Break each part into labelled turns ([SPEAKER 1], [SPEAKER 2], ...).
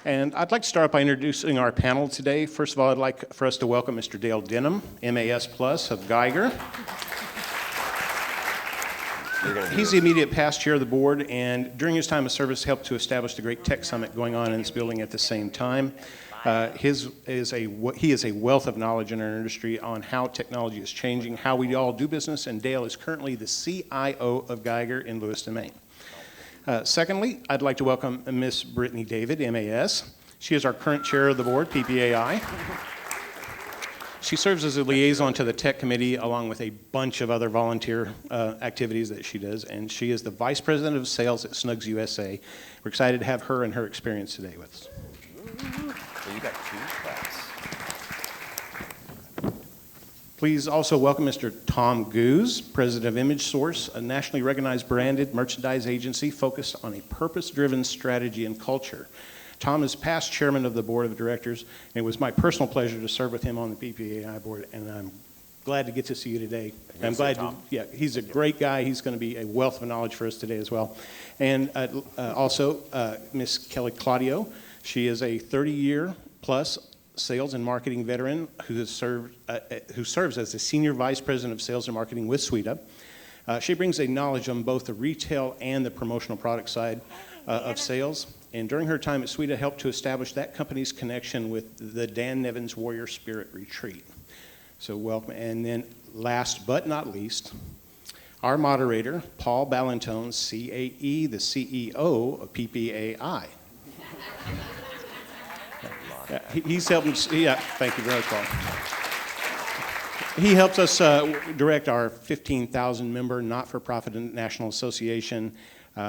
[SPEAKER 1] And I'd like to start by introducing our panel today. First of all, I'd like for us to welcome Mr. Dale Denham, MAS Plus of Geiger. He's the immediate past chair of the board, and during his time of service helped to establish the great tech summit going on in this building at the same time. He is a wealth of knowledge in our industry on how technology is changing, how we all do business, and Dale is currently the CIO of Geiger in Lewiston, Maine. Secondly, I'd like to welcome Miss Brittany David, MAS. She is our current chair of the board, PPAI. She serves as a liaison to the tech committee along with a bunch of other volunteer activities that she does, and she is the vice president of sales at Snugs USA. We're excited to have her and her experience today with us.
[SPEAKER 2] So you got two claps.
[SPEAKER 1] Please also welcome Mr. Tom Goose, president of Image Source, a nationally recognized branded merchandise agency focused on a purpose-driven strategy and culture. Tom is past chairman of the board of directors, and it was my personal pleasure to serve with him on the PPAI board, and I'm glad to get to see you today. I'm glad he's a great guy. He's going to be a wealth of knowledge for us today as well. And also, Miss Kelly Claudio. She is a 30-year-plus sales and marketing veteran who serves as the senior vice president of sales and marketing with SWOT. She brings a knowledge on both the retail and the promotional product side of sales. And during her time at SWOT, helped to establish that company's connection with the Dan Nevins Warrior Spirit Retreat. So welcome. And then last but not least, our moderator, Paul Bellantone, CAE, the CEO of PPAI. He's helping, thank you very much, Paul. He helps us direct our 15,000 member not-for-profit national association,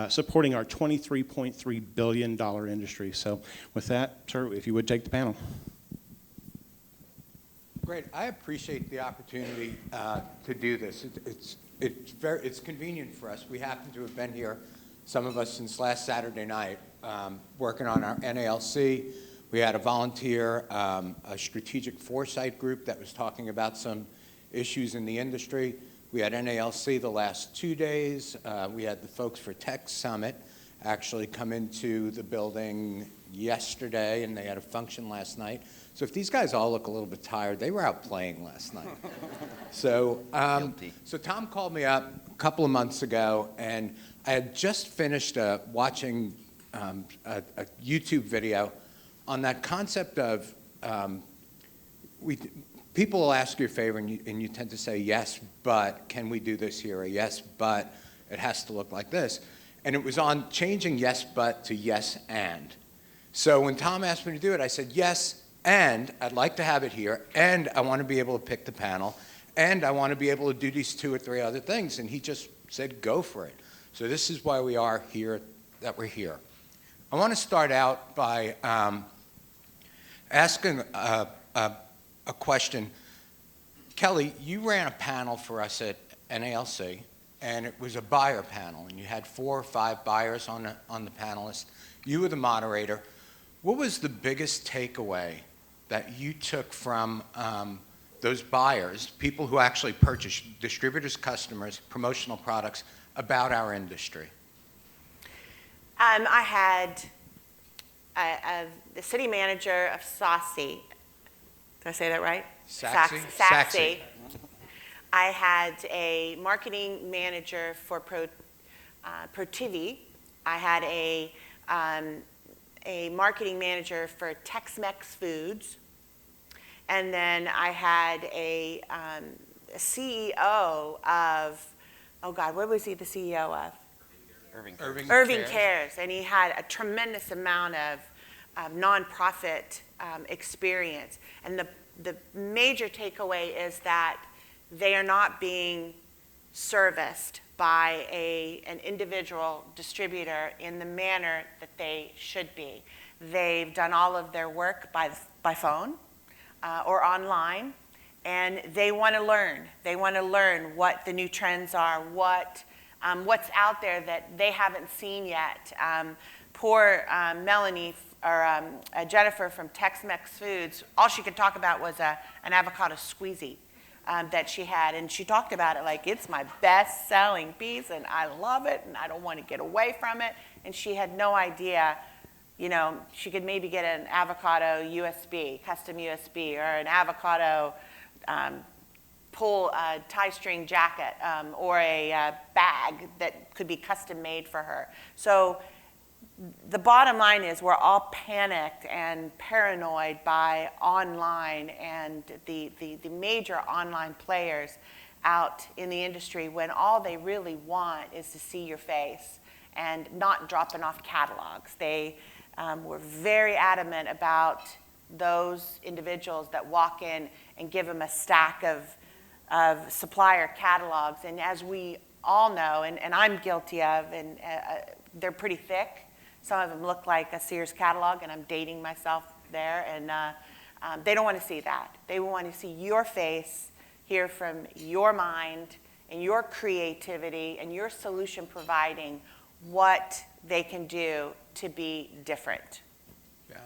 [SPEAKER 1] supporting our $23.3 billion industry. So with that, sir, if you would take the panel.
[SPEAKER 3] Great. I appreciate the opportunity to do this. It's convenient for us. We happen to have been here, some of us, since last Saturday night, working on our NALC. We had a volunteer, a strategic foresight group that was talking about some issues in the industry. We had NALC the last 2 days. We had the folks for Tech Summit actually come into the building yesterday, and they had a function last night. So if these guys all look a little bit tired, they were out playing last night. So Tom called me up a couple of months ago, and I had just finished watching a YouTube video on that concept of people will ask you a favor, and you tend to say, yes, but can we do this here? Or yes, but it has to look like this. And it was on changing yes, but to yes, and. So when Tom asked me to do it, I said, yes, and I'd like to have it here, and I want to be able to pick the panel, and I want to be able to do these 2 or 3 other things. And he just said, go for it. So this is why we are here, that we're here. I want to start out by asking a question. Kelly, you ran a panel for us at NALC, and it was a buyer panel, and you had 4 or 5 buyers on the panelists. You were the moderator. What was the biggest takeaway that you took from those buyers, people who actually purchased, distributors, customers, promotional products, about our industry?
[SPEAKER 4] I had the city manager of Saucy. Did I say that right?
[SPEAKER 3] Saxy.
[SPEAKER 4] I had a marketing manager for ProTV. I had a marketing manager for Tex-Mex Foods. And then I had a CEO of, oh God, what was he the CEO of? Irving Cares. And he had a tremendous amount of nonprofit experience. And the major takeaway is that they are not being serviced by an individual distributor in the manner that they should be. They've done all of their work by phone or online, and they want to learn. They want to learn what the new trends are, what's out there that they haven't seen yet. Poor Melanie or Jennifer from Tex-Mex Foods, all she could talk about was an avocado squeezy that she had, and she talked about it like it's my best-selling piece, and I love it, and I don't want to get away from it. And she had no idea you know, she could maybe get an avocado USB, custom USB, or an avocado pull tie string jacket, or a bag that could be custom made for her. So the bottom line is we're all panicked and paranoid by online and the major online players out in the industry, when all they really want is to see your face and not dropping off catalogs. They were very adamant about those individuals that walk in and give them a stack of supplier catalogs. And as we all know, and I'm guilty of, and they're pretty thick. Some of them look like a Sears catalog, and I'm dating myself there. And they don't want to see that. They want to see your face, hear from your mind and your creativity and your solution providing what they can do to be different.
[SPEAKER 3] Yeah.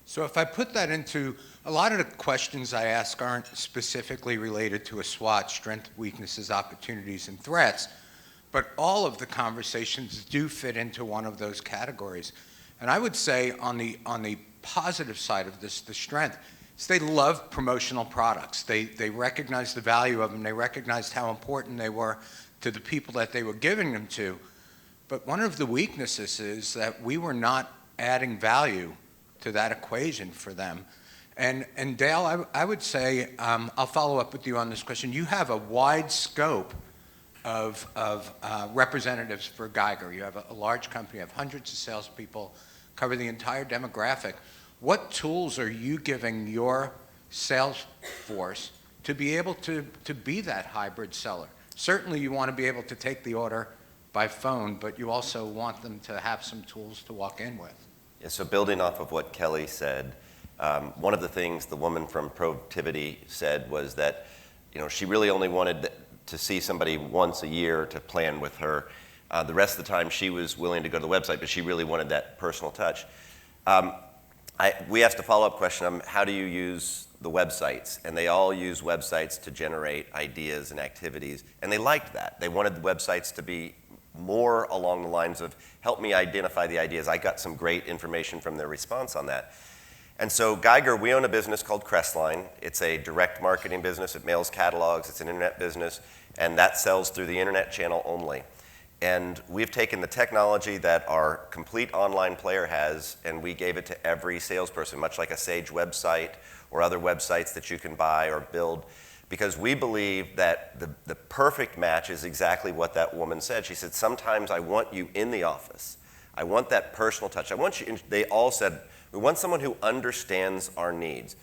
[SPEAKER 3] So if I put that into, a lot of the questions I ask aren't specifically related to a SWOT, strengths, weaknesses, opportunities, and threats, but all of the conversations do fit into one of those categories. And I would say on the positive side of this, the strength, is they love promotional products. They recognize the value of them. They recognized how important they were to the people that they were giving them to. But one of the weaknesses is that we were not adding value to that equation for them. And Dale, I would say, I'll follow up with you on this question. You have a wide scope of representatives for Geiger. You have a large company, you have hundreds of salespeople, cover the entire demographic. What tools are you giving your sales force to be able to be that hybrid seller? Certainly you want to be able to take the order by phone, but you also want them to have some tools to walk in with.
[SPEAKER 2] Yeah, so building off of what Kelly said, one of the things the woman from Protivity said was that, you know, she really only wanted to see somebody once a year to plan with her. The rest of the time she was willing to go to the website, but she really wanted that personal touch. We asked a follow-up question, how do you use the websites? And they all use websites to generate ideas and activities, and they liked that. They wanted the websites to be more along the lines of, help me identify the ideas. I got some great information from their response on that. And so Geiger, we own a business called Crestline. It's a direct marketing business. It mails catalogs. It's an internet business, and that sells through the internet channel only. And we've taken the technology that our complete online player has, and we gave it to every salesperson, much like a Sage website or other websites that you can buy or build, because we believe that the perfect match is exactly what that woman said. She said, sometimes I want you in the office. I want that personal touch. I want you, they all said, we want someone who understands our needs,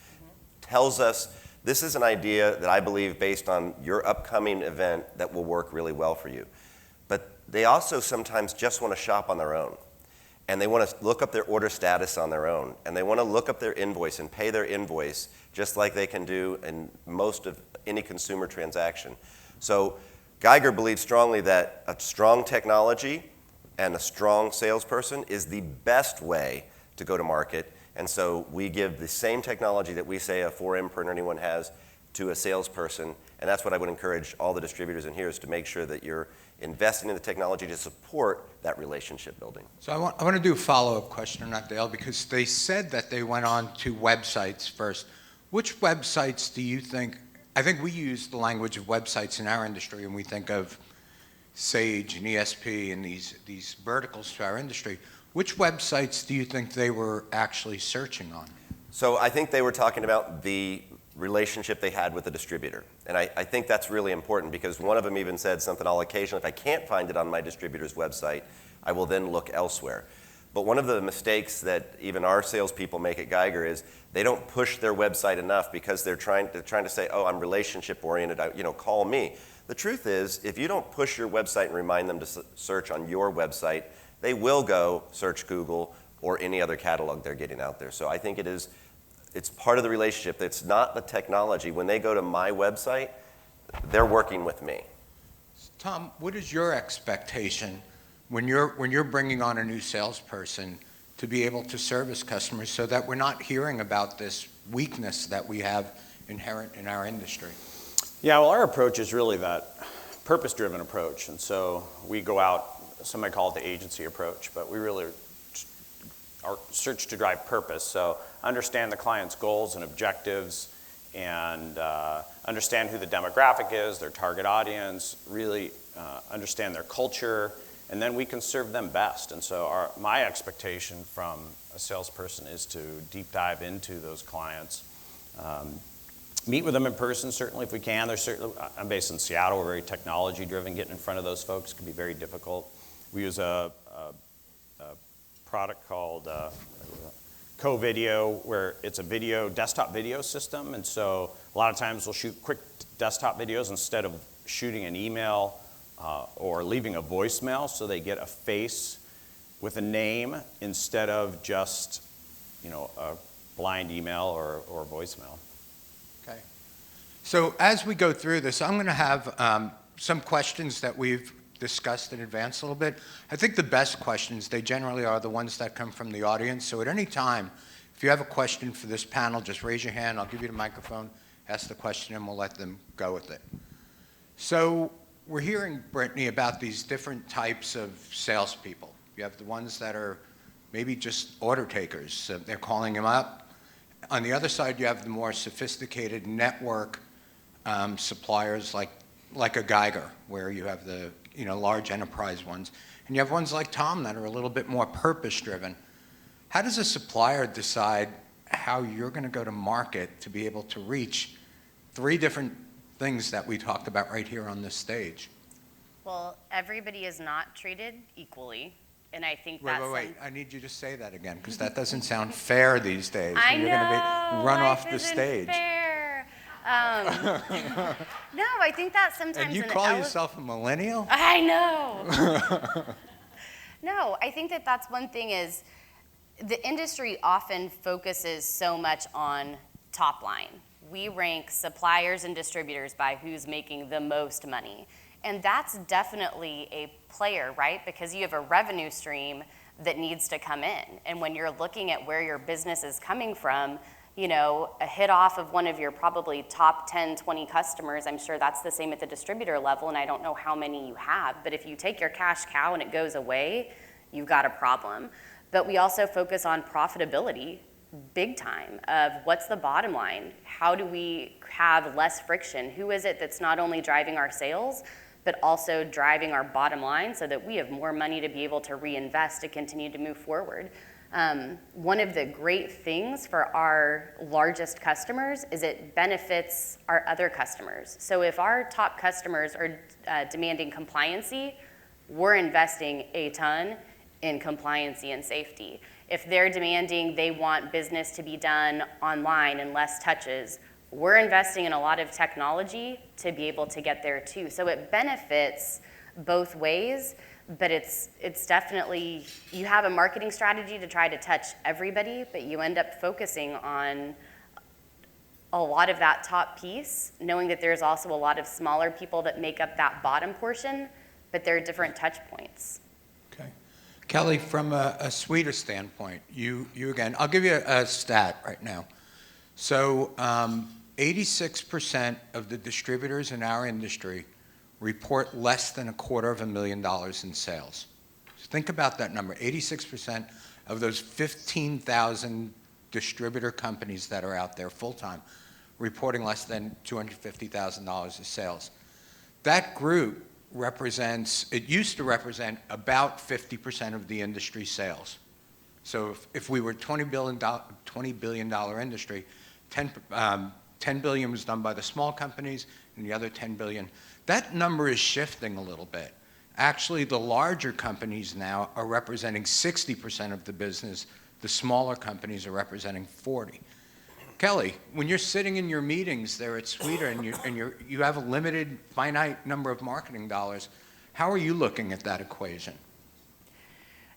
[SPEAKER 2] tells us, this is an idea that I believe based on your upcoming event that will work really well for you. But they also sometimes just want to shop on their own. And they want to look up their order status on their own. And they want to look up their invoice and pay their invoice just like they can do in most of any consumer transaction. So Geiger believes strongly that a strong technology and a strong salesperson is the best way to go to market. And so we give the same technology that we say a 4M printer anyone has to a salesperson. And that's what I would encourage all the distributors in here, is to make sure that you're investing in the technology to support that relationship building.
[SPEAKER 3] So I want to do a follow-up question on that, Dale, because they said that they went on to websites first. Which websites do you think, I think we use the language of websites in our industry, and we think of Sage and ESP and these verticals to our industry. Which websites do you think they were actually searching on?
[SPEAKER 2] So I think they were talking about the relationship they had with the distributor. And I think that's really important, because one of them even said something, I'll occasionally, if I can't find it on my distributor's website, I will then look elsewhere. But one of the mistakes that even our salespeople make at Geiger is they don't push their website enough, because they're trying to say, oh, I'm relationship oriented, call me. The truth is, if you don't push your website and remind them to search on your website, they will go search Google or any other catalog they're getting out there. So I think it's part of the relationship. It's not the technology. When they go to my website, they're working with me.
[SPEAKER 3] Tom, what is your expectation when you're bringing on a new salesperson to be able to service customers, so that we're not hearing about this weakness that we have inherent in our industry?
[SPEAKER 5] Yeah, well, our approach is really that purpose-driven approach. And so we go out, some might call it the agency approach, but we really or search to drive purpose. So understand the client's goals and objectives, and understand who the demographic is, their target audience, really understand their culture, and then we can serve them best. And so my expectation from a salesperson is to deep dive into those clients. Meet with them in person, certainly, if we can. I'm based in Seattle. We're very technology-driven. Getting in front of those folks can be very difficult. We use a product called Co-Video, where it's a desktop video system. And so a lot of times we'll shoot quick desktop videos instead of shooting an email or leaving a voicemail, so they get a face with a name instead of just, a blind email or voicemail.
[SPEAKER 3] Okay. So as we go through this, I'm going to have some questions that we've discussed in advance a little bit. I think the best questions, they generally are the ones that come from the audience. So at any time, if you have a question for this panel, just raise your hand. I'll give you the microphone, ask the question, and we'll let them go with it. So we're hearing, Brittany, about these different types of salespeople. You have the ones that are maybe just order takers. They're calling them up. On the other side, you have the more sophisticated network suppliers like a Geiger, where you have the large enterprise ones. And you have ones like Tom that are a little bit more purpose-driven. How does a supplier decide how you're going to go to market to be able to reach three different things that we talked about right here on this stage?
[SPEAKER 6] Well, everybody is not treated equally, and I think that's...
[SPEAKER 3] Wait. I need you to say that again, because that doesn't sound fair these days.
[SPEAKER 6] I
[SPEAKER 3] You're
[SPEAKER 6] know,
[SPEAKER 3] going to be run off the
[SPEAKER 6] isn't
[SPEAKER 3] stage.
[SPEAKER 6] Fair. No, I think that sometimes...
[SPEAKER 3] And you call yourself a millennial?
[SPEAKER 6] I know. No, I think that that's one thing is the industry often focuses so much on top line. We rank suppliers and distributors by who's making the most money. And that's definitely a player, right? Because you have a revenue stream that needs to come in. And when you're looking at where your business is coming from, a hit off of one of your probably top 10, 20 customers, I'm sure that's the same at the distributor level, and I don't know how many you have, but if you take your cash cow and it goes away, you've got a problem. But we also focus on profitability big time of what's the bottom line? How do we have less friction? Who is it that's not only driving our sales, but also driving our bottom line so that we have more money to be able to reinvest to continue to move forward? One of the great things for our largest customers is it benefits our other customers. So if our top customers are demanding compliancy, we're investing a ton in compliancy and safety. If they're demanding they want business to be done online and less touches, we're investing in a lot of technology to be able to get there too. So it benefits both ways, but it's definitely, you have a marketing strategy to try to touch everybody, but you end up focusing on a lot of that top piece, knowing that there's also a lot of smaller people that make up that bottom portion, but there are different touch points.
[SPEAKER 3] Okay. Kelly, from a sweeter standpoint, you again, I'll give you a stat right now. So 86% of the distributors in our industry report less than $250,000 in sales. So think about that number. 86% of those 15,000 distributor companies that are out there full-time reporting less than $250,000 of sales. That group represents, it used to represent about 50% of the industry sales. So if we were a $20 billion industry, 10 billion was done by the small companies and the other 10 billion. That number is shifting a little bit. Actually, the larger companies now are representing 60% of the business. The smaller companies are representing 40%. Kelly, when you're sitting in your meetings there at Sweeter and you have a limited, finite number of marketing dollars, how are you looking at that equation?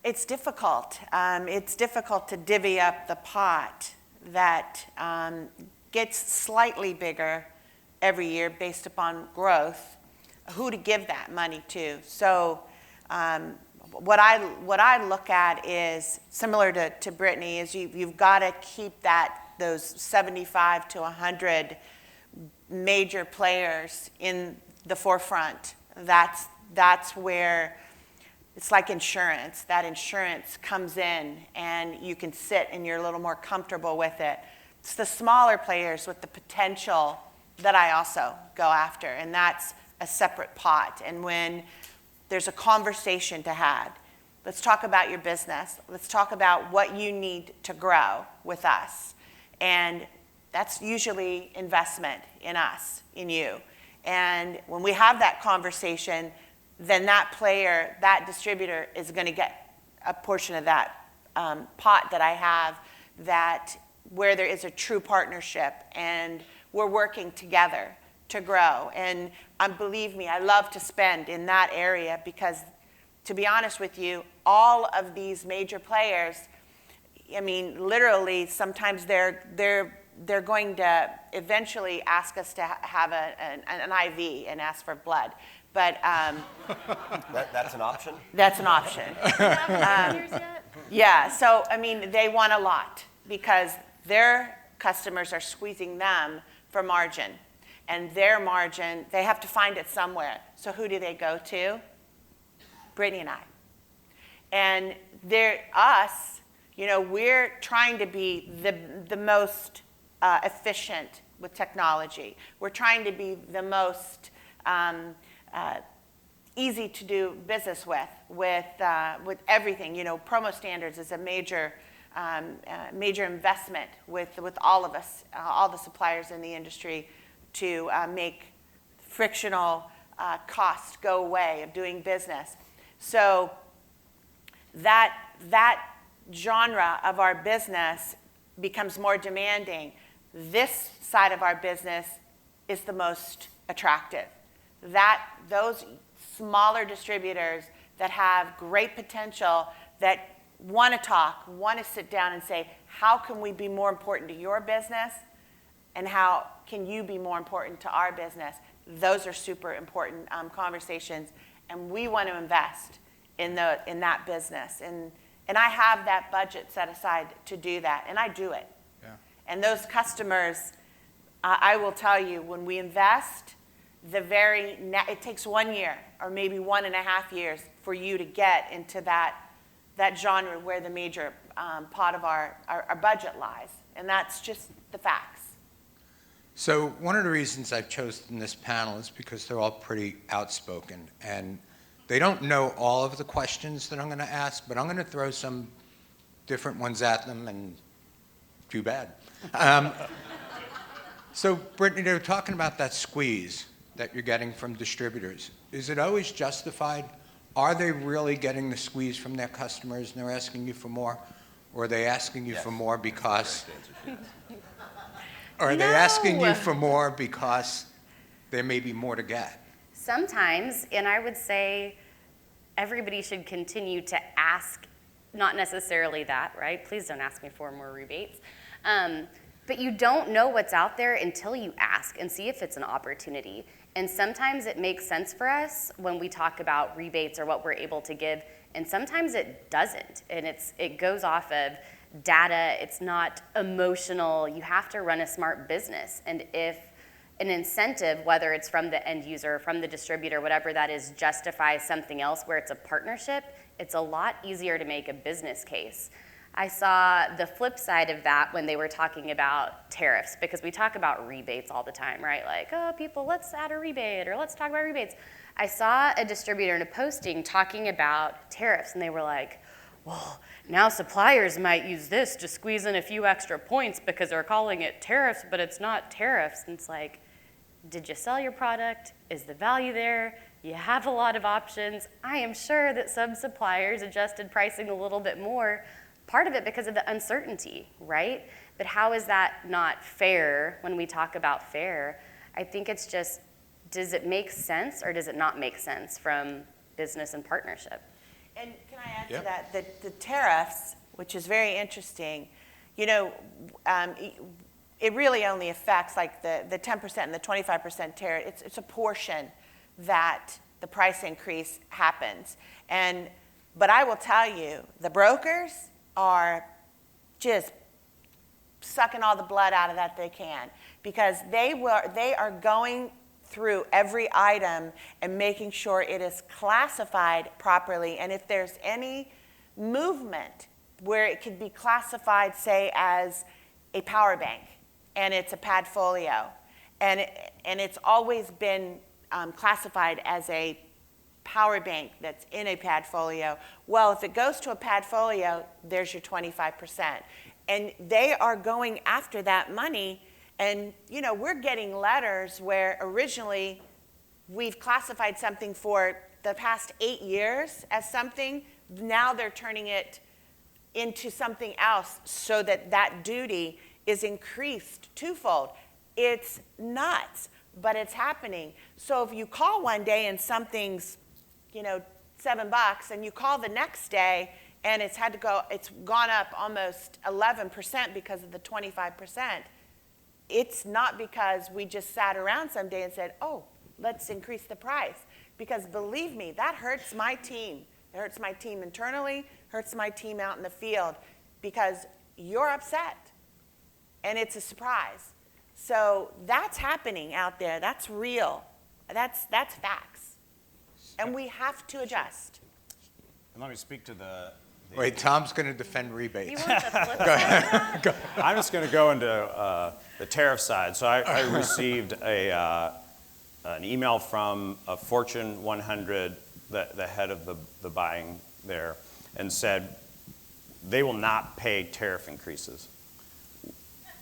[SPEAKER 4] It's difficult. It's difficult to divvy up the pot that gets slightly bigger every year based upon growth, who to give that money to. So what I look at is similar to Brittany, is you've got to keep those 75 to 100 major players in the forefront. That's where it's like insurance. That insurance comes in and you can sit and you're a little more comfortable with it. It's the smaller players with the potential that I also go after, and that's a separate pot. And when there's a conversation to have, let's talk about your business. Let's talk about what you need to grow with us. And that's usually investment in us, in you. And when we have that conversation, then that player, that distributor is going to get a portion of that pot that I have, that where there is a true partnership and we're working together to grow. And believe me, I love to spend in that area because, to be honest with you, all of these major players, I mean, literally, sometimes they're going to eventually ask us to have an IV and ask for blood. But
[SPEAKER 2] That's an option?
[SPEAKER 4] that's an option. Yeah, so I mean, they want a lot because their customers are squeezing them for margin. And their margin, they have to find it somewhere. So who do they go to? Brittany and I. And us, we're trying to be the most efficient with technology. We're trying to be the most easy to do business with everything. Promo standards is a major investment with all of us, all the suppliers in the industry, to make frictional costs go away of doing business. So that genre of our business becomes more demanding. This side of our business is the most attractive. Those smaller distributors that have great potential, that want to talk, want to sit down and say, how can we be more important to your business? And how can you be more important to our business? Those are super important conversations. And we want to invest in that business. And I have that budget set aside to do that. And I do it.
[SPEAKER 3] Yeah.
[SPEAKER 4] And those customers, I will tell you, when we invest, it takes 1 year or maybe 1.5 years for you to get into that genre where the major pot of our budget lies. And that's just the facts.
[SPEAKER 3] So one of the reasons I've chosen this panel is because they're all pretty outspoken, and they don't know all of the questions that I'm going to ask, but I'm going to throw some different ones at them, and too bad. So Brittany, they were talking about that squeeze that you're getting from distributors. Is it always justified? Are they really getting the squeeze from their customers and they're asking you for more? Or are they asking you for more because... Or are they asking you for more because there may be more to get?
[SPEAKER 6] Sometimes, and I would say everybody should continue to ask, not necessarily that, right? Please don't ask me for more rebates. But you don't know what's out there until you ask and see if it's an opportunity. And sometimes it makes sense for us when we talk about rebates or what we're able to give, and sometimes it doesn't. And it goes off of data, it's not emotional. You have to run a smart business. And if an incentive, whether it's from the end user, from the distributor, whatever that is, justifies something else where it's a partnership, it's a lot easier to make a business case. I saw the flip side of that when they were talking about tariffs, because we talk about rebates all the time, right? Like, oh, people, let's add a rebate, or let's talk about rebates. I saw a distributor in a posting talking about tariffs, and they were like, well, now suppliers might use this to squeeze in a few extra points because they're calling it tariffs, but it's not tariffs. And it's like, did you sell your product? Is the value there? You have a lot of options. I am sure that some suppliers adjusted pricing a little bit more, part of it because of the uncertainty, right? But how is that not fair when we talk about fair? I think it's just, does it make sense or does it not make sense from business and partnership?
[SPEAKER 4] And can I add to that, the tariffs, which is very interesting, it really only affects like the 10% and the 25% tariff. It's a portion that the price increase happens. But I will tell you, the brokers are just sucking all the blood out of that they can, because they are going through every item and making sure it is classified properly. And if there's any movement where it could be classified, say, as a power bank, and it's a padfolio, and it's always been classified as a power bank that's in a padfolio. Well, if it goes to a padfolio, there's your 25%. And they are going after that money. And, you know, we're getting letters where originally we've classified something for the past 8 years as something. Now they're turning it into something else so that that duty is increased twofold. It's nuts, but it's happening. So if you call one day and something's, you know, $7, and you call the next day and it's gone up almost 11% because of the 25%, it's not because we just sat around someday and said, oh, let's increase the price. Because believe me, that hurts my team. It hurts my team internally, hurts my team out in the field, because you're upset and it's a surprise. So that's happening out there. That's real. That's facts. And we have to adjust.
[SPEAKER 5] And let me speak to the
[SPEAKER 3] Wait, Tom's going to defend
[SPEAKER 6] You
[SPEAKER 3] rebates.
[SPEAKER 6] want the flip side?
[SPEAKER 5] I'm just going to go into the tariff side. So I received an email from a Fortune 100, the head of the buying there, and said they will not pay tariff increases.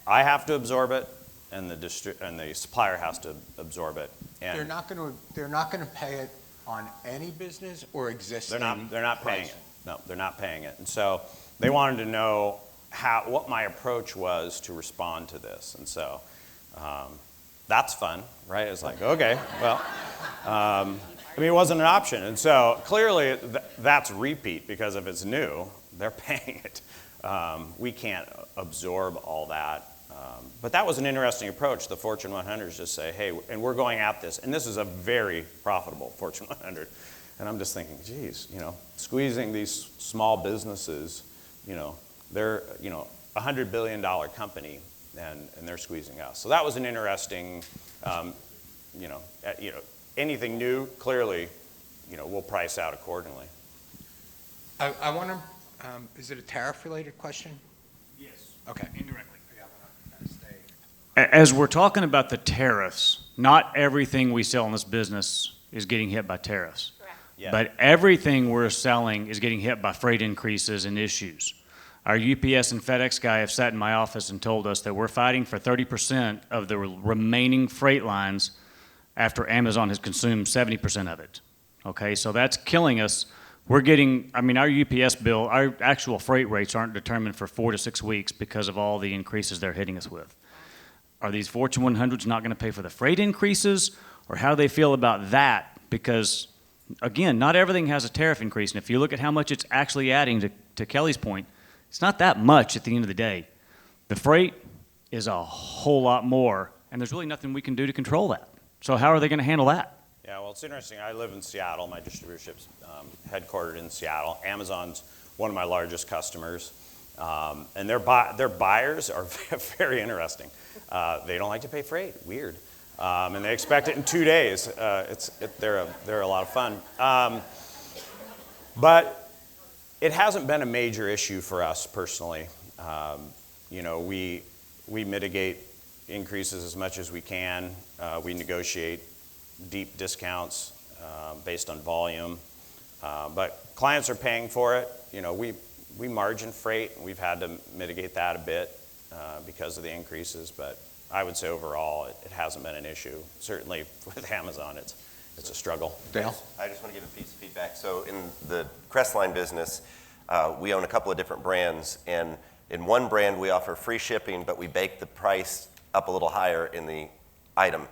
[SPEAKER 5] I have to absorb it, and the supplier has to absorb it. And
[SPEAKER 3] They're not going to pay it on any business or existing.
[SPEAKER 5] they're not paying
[SPEAKER 3] price.
[SPEAKER 5] it. No, they're not paying it. And so they wanted to know what my approach was to respond to this. And so that's fun, right? It's like, okay, well, I mean, it wasn't an option. And so clearly that's repeat, because if it's new, they're paying it. We can't absorb all that. But that was an interesting approach. The Fortune 100s just say, hey, and we're going at this. And this is a very profitable Fortune 100. And I'm just thinking, geez, you know, squeezing these small businesses, you know, they're, you know, $100 billion company, and they're squeezing us. So that was an interesting, you know, anything new, clearly, you know, we'll price out accordingly.
[SPEAKER 3] I want to, is it a tariff-related question?
[SPEAKER 7] Yes.
[SPEAKER 3] Okay.
[SPEAKER 7] Indirectly.
[SPEAKER 3] Yeah,
[SPEAKER 7] As we're talking about the tariffs, not everything we sell in this business is getting hit by tariffs.
[SPEAKER 4] Correct.
[SPEAKER 5] Yeah.
[SPEAKER 7] But everything we're selling is getting hit by freight increases and issues. Our UPS and FedEx guy have sat in my office and told us that we're fighting for 30% of the remaining freight lines after Amazon has consumed 70% of it. Okay, so that's killing us. We're getting, I mean, our UPS bill, our actual freight rates aren't determined for 4 to 6 weeks because of all the increases they're hitting us with. Are these Fortune 100s not going to pay for the freight increases, or how do they feel about that? Because, again, not everything has a tariff increase, and if you look at how much it's actually adding, to Kelly's point, it's not that much at the end of the day. The freight is a whole lot more, and there's really nothing we can do to control that. So how are they going to handle that?
[SPEAKER 5] Yeah, well, it's interesting. I live in Seattle. My distributorship's headquartered in Seattle. Amazon's one of my largest customers. And their buyers are very interesting. They don't like to pay freight. Weird. And they expect it in 2 days. They're a lot of fun. But it hasn't been a major issue for us personally. You know, we mitigate increases as much as we can. We negotiate deep discounts based on volume. But clients are paying for it. You know, we margin freight, and we've had to mitigate that a bit because of the increases. But I would say overall, it hasn't been an issue. Certainly with Amazon, it's a struggle.
[SPEAKER 3] Dale?
[SPEAKER 2] I just want to give a piece of feedback. So in the Crestline business, we own a couple of different brands, and in one brand we offer free shipping, but we bake the price up a little higher in the item.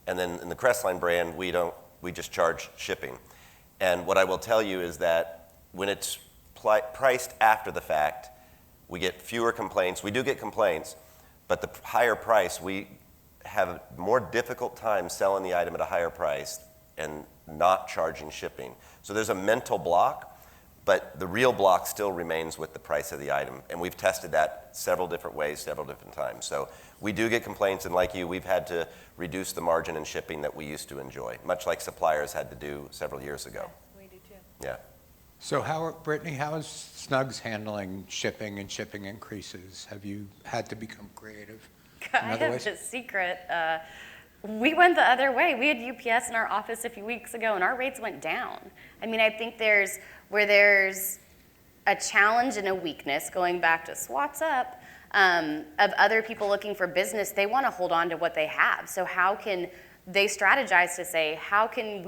[SPEAKER 2] And then in the Crestline brand, we just charge shipping. And what I will tell you is that when it's priced after the fact, we get fewer complaints. We do get complaints, but the higher price, we have a more difficult time selling the item at a higher price and not charging shipping. So there's a mental block, But the real block still remains with the price of the item. And we've tested that several different ways, several different times. So we do get complaints, and like you, we've had to reduce the margin in shipping that we used to enjoy, much like suppliers had to do several years ago.
[SPEAKER 4] We do too.
[SPEAKER 2] Yeah.
[SPEAKER 3] So Brittany, how is Snug's handling shipping and shipping increases? Have you had to become creative in
[SPEAKER 6] I
[SPEAKER 3] other
[SPEAKER 6] have
[SPEAKER 3] ways?
[SPEAKER 6] a secret. We went the other way. We had UPS in our office a few weeks ago, and our rates went down. I mean, I think there's a challenge and a weakness, going back to SWOT's up, of other people looking for business. They want to hold on to what they have. So how can they strategize to say, how can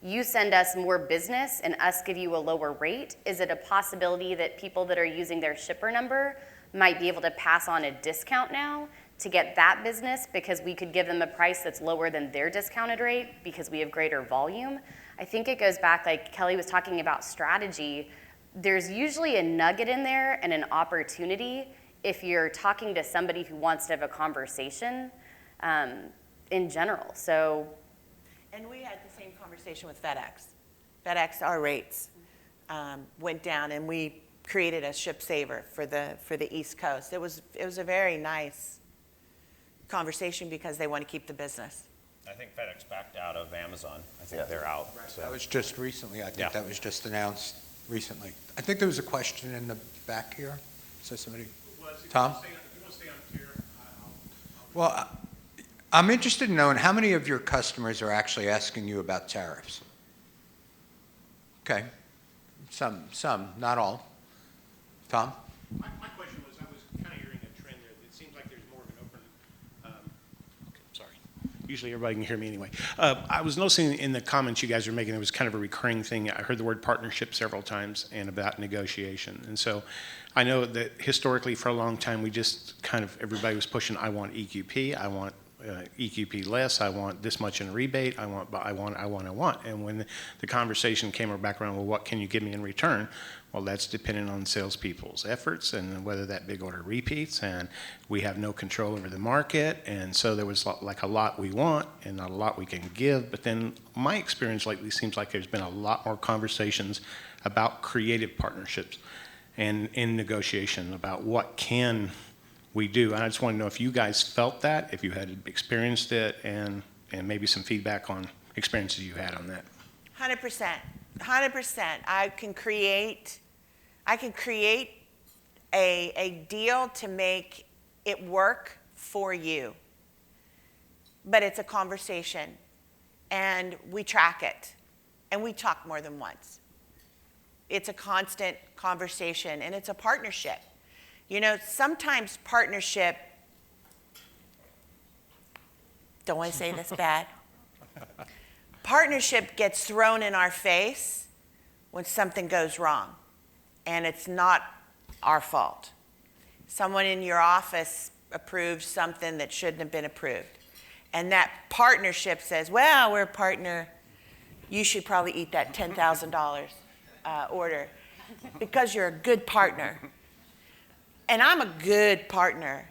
[SPEAKER 6] you send us more business and us give you a lower rate? Is it a possibility that people that are using their shipper number might be able to pass on a discount now to get that business, because we could give them a price that's lower than their discounted rate because we have greater volume? I think it goes back, like Kelly was talking about strategy. There's usually a nugget in there and an opportunity if you're talking to somebody who wants to have a conversation in general. So.
[SPEAKER 4] And we had the same conversation with FedEx. FedEx, our rates went down, and we created a ship saver for the East Coast. It was a very nice conversation because they want to keep the business.
[SPEAKER 5] I think FedEx backed out of Amazon. I think
[SPEAKER 2] Yeah.
[SPEAKER 5] they're out. So.
[SPEAKER 3] That was just recently. I think
[SPEAKER 5] Yeah.
[SPEAKER 3] that was just announced recently. I think there was a question in the back here. So somebody, Tom? Well, I'm interested in knowing how many of your customers are actually asking you about tariffs? Okay. Some, not all. Tom?
[SPEAKER 1] My question was, I was kind of hearing a trend there. It seems like there's more of an open, okay, sorry. Usually everybody can hear me anyway. I was noticing in the comments you guys are making, there was kind of a recurring thing. I heard the word partnership several times and about negotiation. And so I know that historically for a long time, we just kind of, everybody was pushing, I want EQP, I want EQP less, I want this much in rebate, I want. And when the conversation came back around, well, what can you give me in return? Well, that's dependent on salespeople's efforts and whether that big order repeats, and we have no control over the market, and so there was like a lot we want and not a lot we can give. But then my experience lately seems like there's been a lot more conversations about creative partnerships and in negotiation about what can we do. And I just want to know if you guys felt that, if you had experienced it, and maybe some feedback on experiences you had on that.
[SPEAKER 4] 100%. 100%. I can create a deal to make it work for you. But it's a conversation, and we track it, and we talk more than once. It's a constant conversation, and it's a partnership. You know, sometimes partnership, don't want to say this bad, partnership gets thrown in our face when something goes wrong, and it's not our fault. Someone in your office approved something that shouldn't have been approved, and that partnership says, well, we're a partner, you should probably eat that $10,000 order because you're a good partner. And I'm a good partner,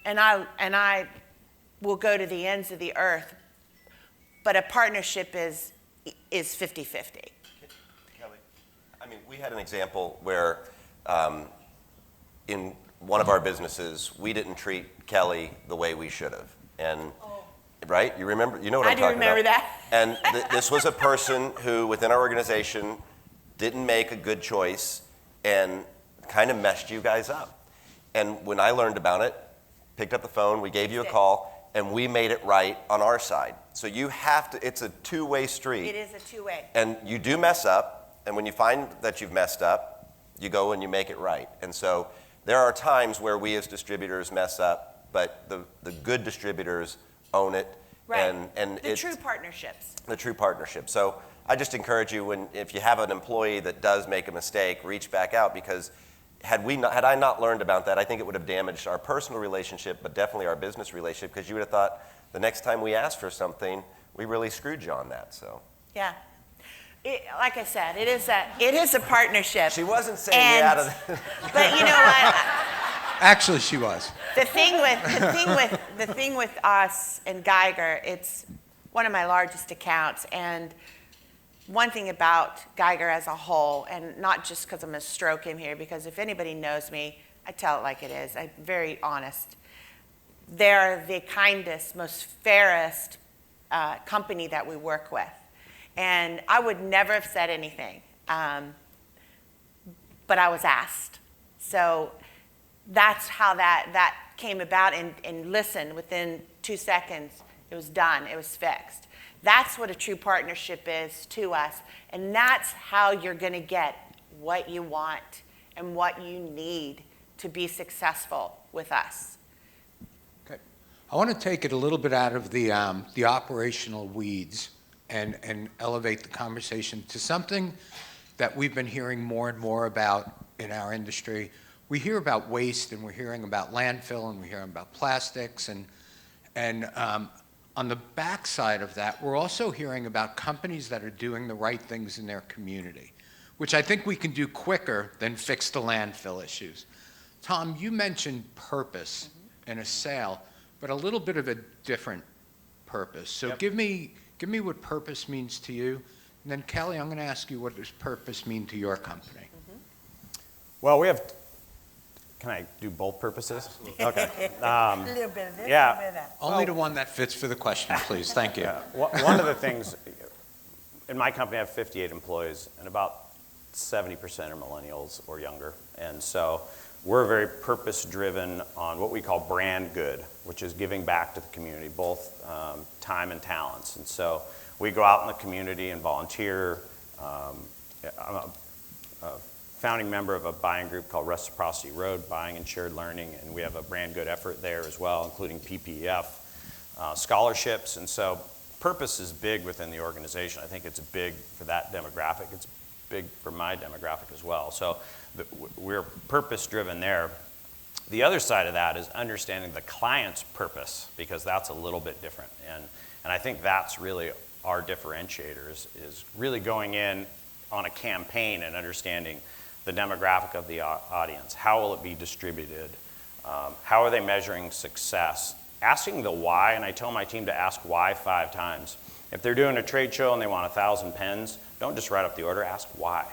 [SPEAKER 4] and I will go to the ends of the earth, but a partnership is 50-50.
[SPEAKER 2] Kelly, I mean, we had an example where in one of our businesses, we didn't treat Kelly the way we should have. And, right? You remember, you know what I'm talking about.
[SPEAKER 4] I do remember that.
[SPEAKER 2] And this was a person who, within our organization, didn't make a good choice and kind of messed you guys up. And when I learned about it, picked up the phone, we gave you a call, and we made it right on our side. So you have to, it's a two-way street.
[SPEAKER 4] It is a two-way.
[SPEAKER 2] And you do mess up, and when you find that you've messed up, you go and you make it right. And so there are times where we as distributors mess up, but the good distributors own it.
[SPEAKER 4] Right.
[SPEAKER 2] And
[SPEAKER 4] the true partnerships.
[SPEAKER 2] The true partnership. So I just encourage you, if you have an employee that does make a mistake, reach back out, because had I not learned about that, I think it would have damaged our personal relationship, but definitely our business relationship, because you would have thought the next time we asked for something, we really screwed you on that. So.
[SPEAKER 4] Yeah. Like I said, it is a partnership.
[SPEAKER 2] She wasn't saying you out of the...
[SPEAKER 4] But you know what?
[SPEAKER 3] Actually, she was.
[SPEAKER 4] The thing with us and Geiger, it's one of my largest accounts, and one thing about Geiger as a whole, and not just because I'm going to stroke him here, because if anybody knows me, I tell it like it is. I'm very honest. They're the kindest, most fairest company that we work with. And I would never have said anything, but I was asked. So that's how that came about, and listen, within 2 seconds, it was done, it was fixed. That's what a true partnership is to us, and that's how you're gonna get what you want and what you need to be successful with us.
[SPEAKER 3] Okay. I want to take it a little bit out of the operational weeds and elevate the conversation to something that we've been hearing more and more about in our industry. We hear about waste, and we're hearing about landfill, and we're hearing about plastics, and on the backside of that, we're also hearing about companies that are doing the right things in their community, which I think we can do quicker than fix the landfill issues. Tom, you mentioned purpose in a sale, but a little bit of a different purpose. So
[SPEAKER 5] Yep.
[SPEAKER 3] give me what purpose means to you, and then Kelly, I'm going to ask you, what does purpose mean to your company?
[SPEAKER 5] Well, we have, can I do both purposes? Okay.
[SPEAKER 8] A little bit of this,
[SPEAKER 5] yeah.
[SPEAKER 8] a little bit of that.
[SPEAKER 3] Only the one that fits for the question, please. Thank you.
[SPEAKER 5] One of the things, in my company, I have 58 employees, and about 70% are millennials or younger. And so we're very purpose-driven on what we call brand good, which is giving back to the community, both time and talents. And so we go out in the community and volunteer. I'm a founding member of a buying group called Reciprocity Road, Buying and Shared Learning, and we have a brand good effort there as well, including PPAS scholarships. And so purpose is big within the organization. I think it's big for that demographic. It's big for my demographic as well. So we're purpose-driven there. The other side of that is understanding the client's purpose, because that's a little bit different. And I think that's really our differentiators, is really going in on a campaign and understanding the demographic of the audience. How will it be distributed? How are they measuring success? Asking the why, and I tell my team to ask why 5 times. If they're doing a trade show and they want 1,000 pens, don't just write up the order, ask why.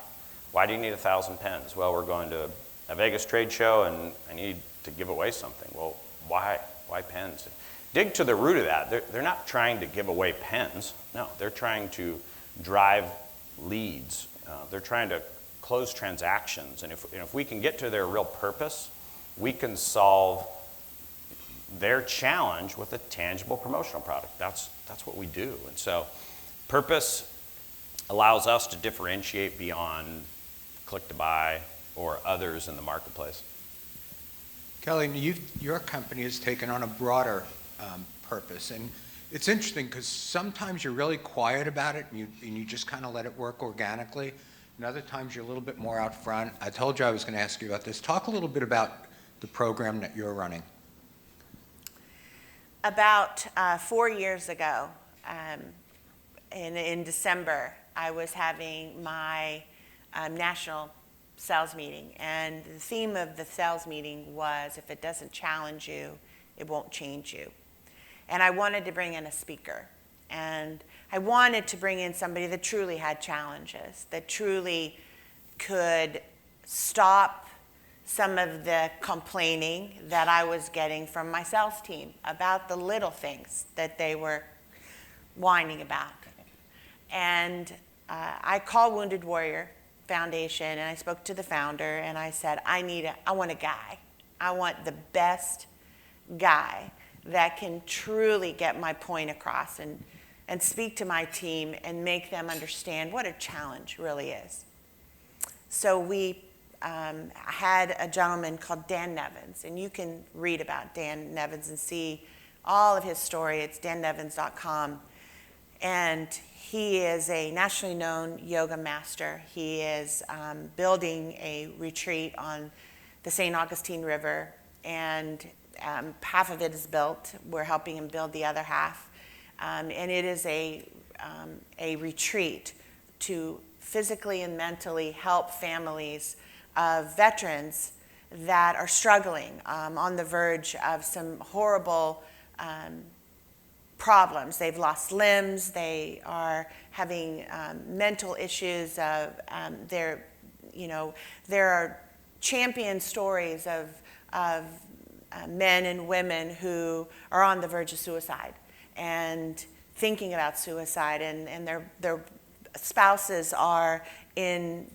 [SPEAKER 5] Why do you need 1,000 pens? Well, we're going to a Vegas trade show and I need to give away something. Well, why? Why pens? Dig to the root of that. They're not trying to give away pens. No, they're trying to drive leads. They're trying to close transactions. And if we can get to their real purpose, we can solve their challenge with a tangible promotional product. That's what we do. And so purpose allows us to differentiate beyond click to buy or others in the marketplace.
[SPEAKER 3] Kelly, your company has taken on a broader purpose, and it's interesting because sometimes you're really quiet about it and you just kind of let it work organically, and other times you're a little bit more out front. I told you I was going to ask you about this. Talk a little bit about the program that you're running.
[SPEAKER 4] About 4 years ago, in December, I was having my national sales meeting, and the theme of the sales meeting was, if it doesn't challenge you, it won't change you. And I wanted to bring in a speaker, and I wanted to bring in somebody that truly had challenges, that truly could stop some of the complaining that I was getting from my sales team about the little things that they were whining about. And I called Wounded Warrior Foundation, and I spoke to the founder, and I said, I want a guy. I want the best guy that can truly get my point across and speak to my team and make them understand what a challenge really is. So we had a gentleman called Dan Nevins, and you can read about Dan Nevins and see all of his story. It's dannevins.com. And he is a nationally known yoga master. He is building a retreat on the St. Augustine River, and half of it is built. We're helping him build the other half. And it is a retreat to physically and mentally help families of veterans that are struggling on the verge of some horrible problems. They've lost limbs. They are having mental issues. There are champion stories of men and women who are on the verge of suicide and thinking about suicide, and their spouses are in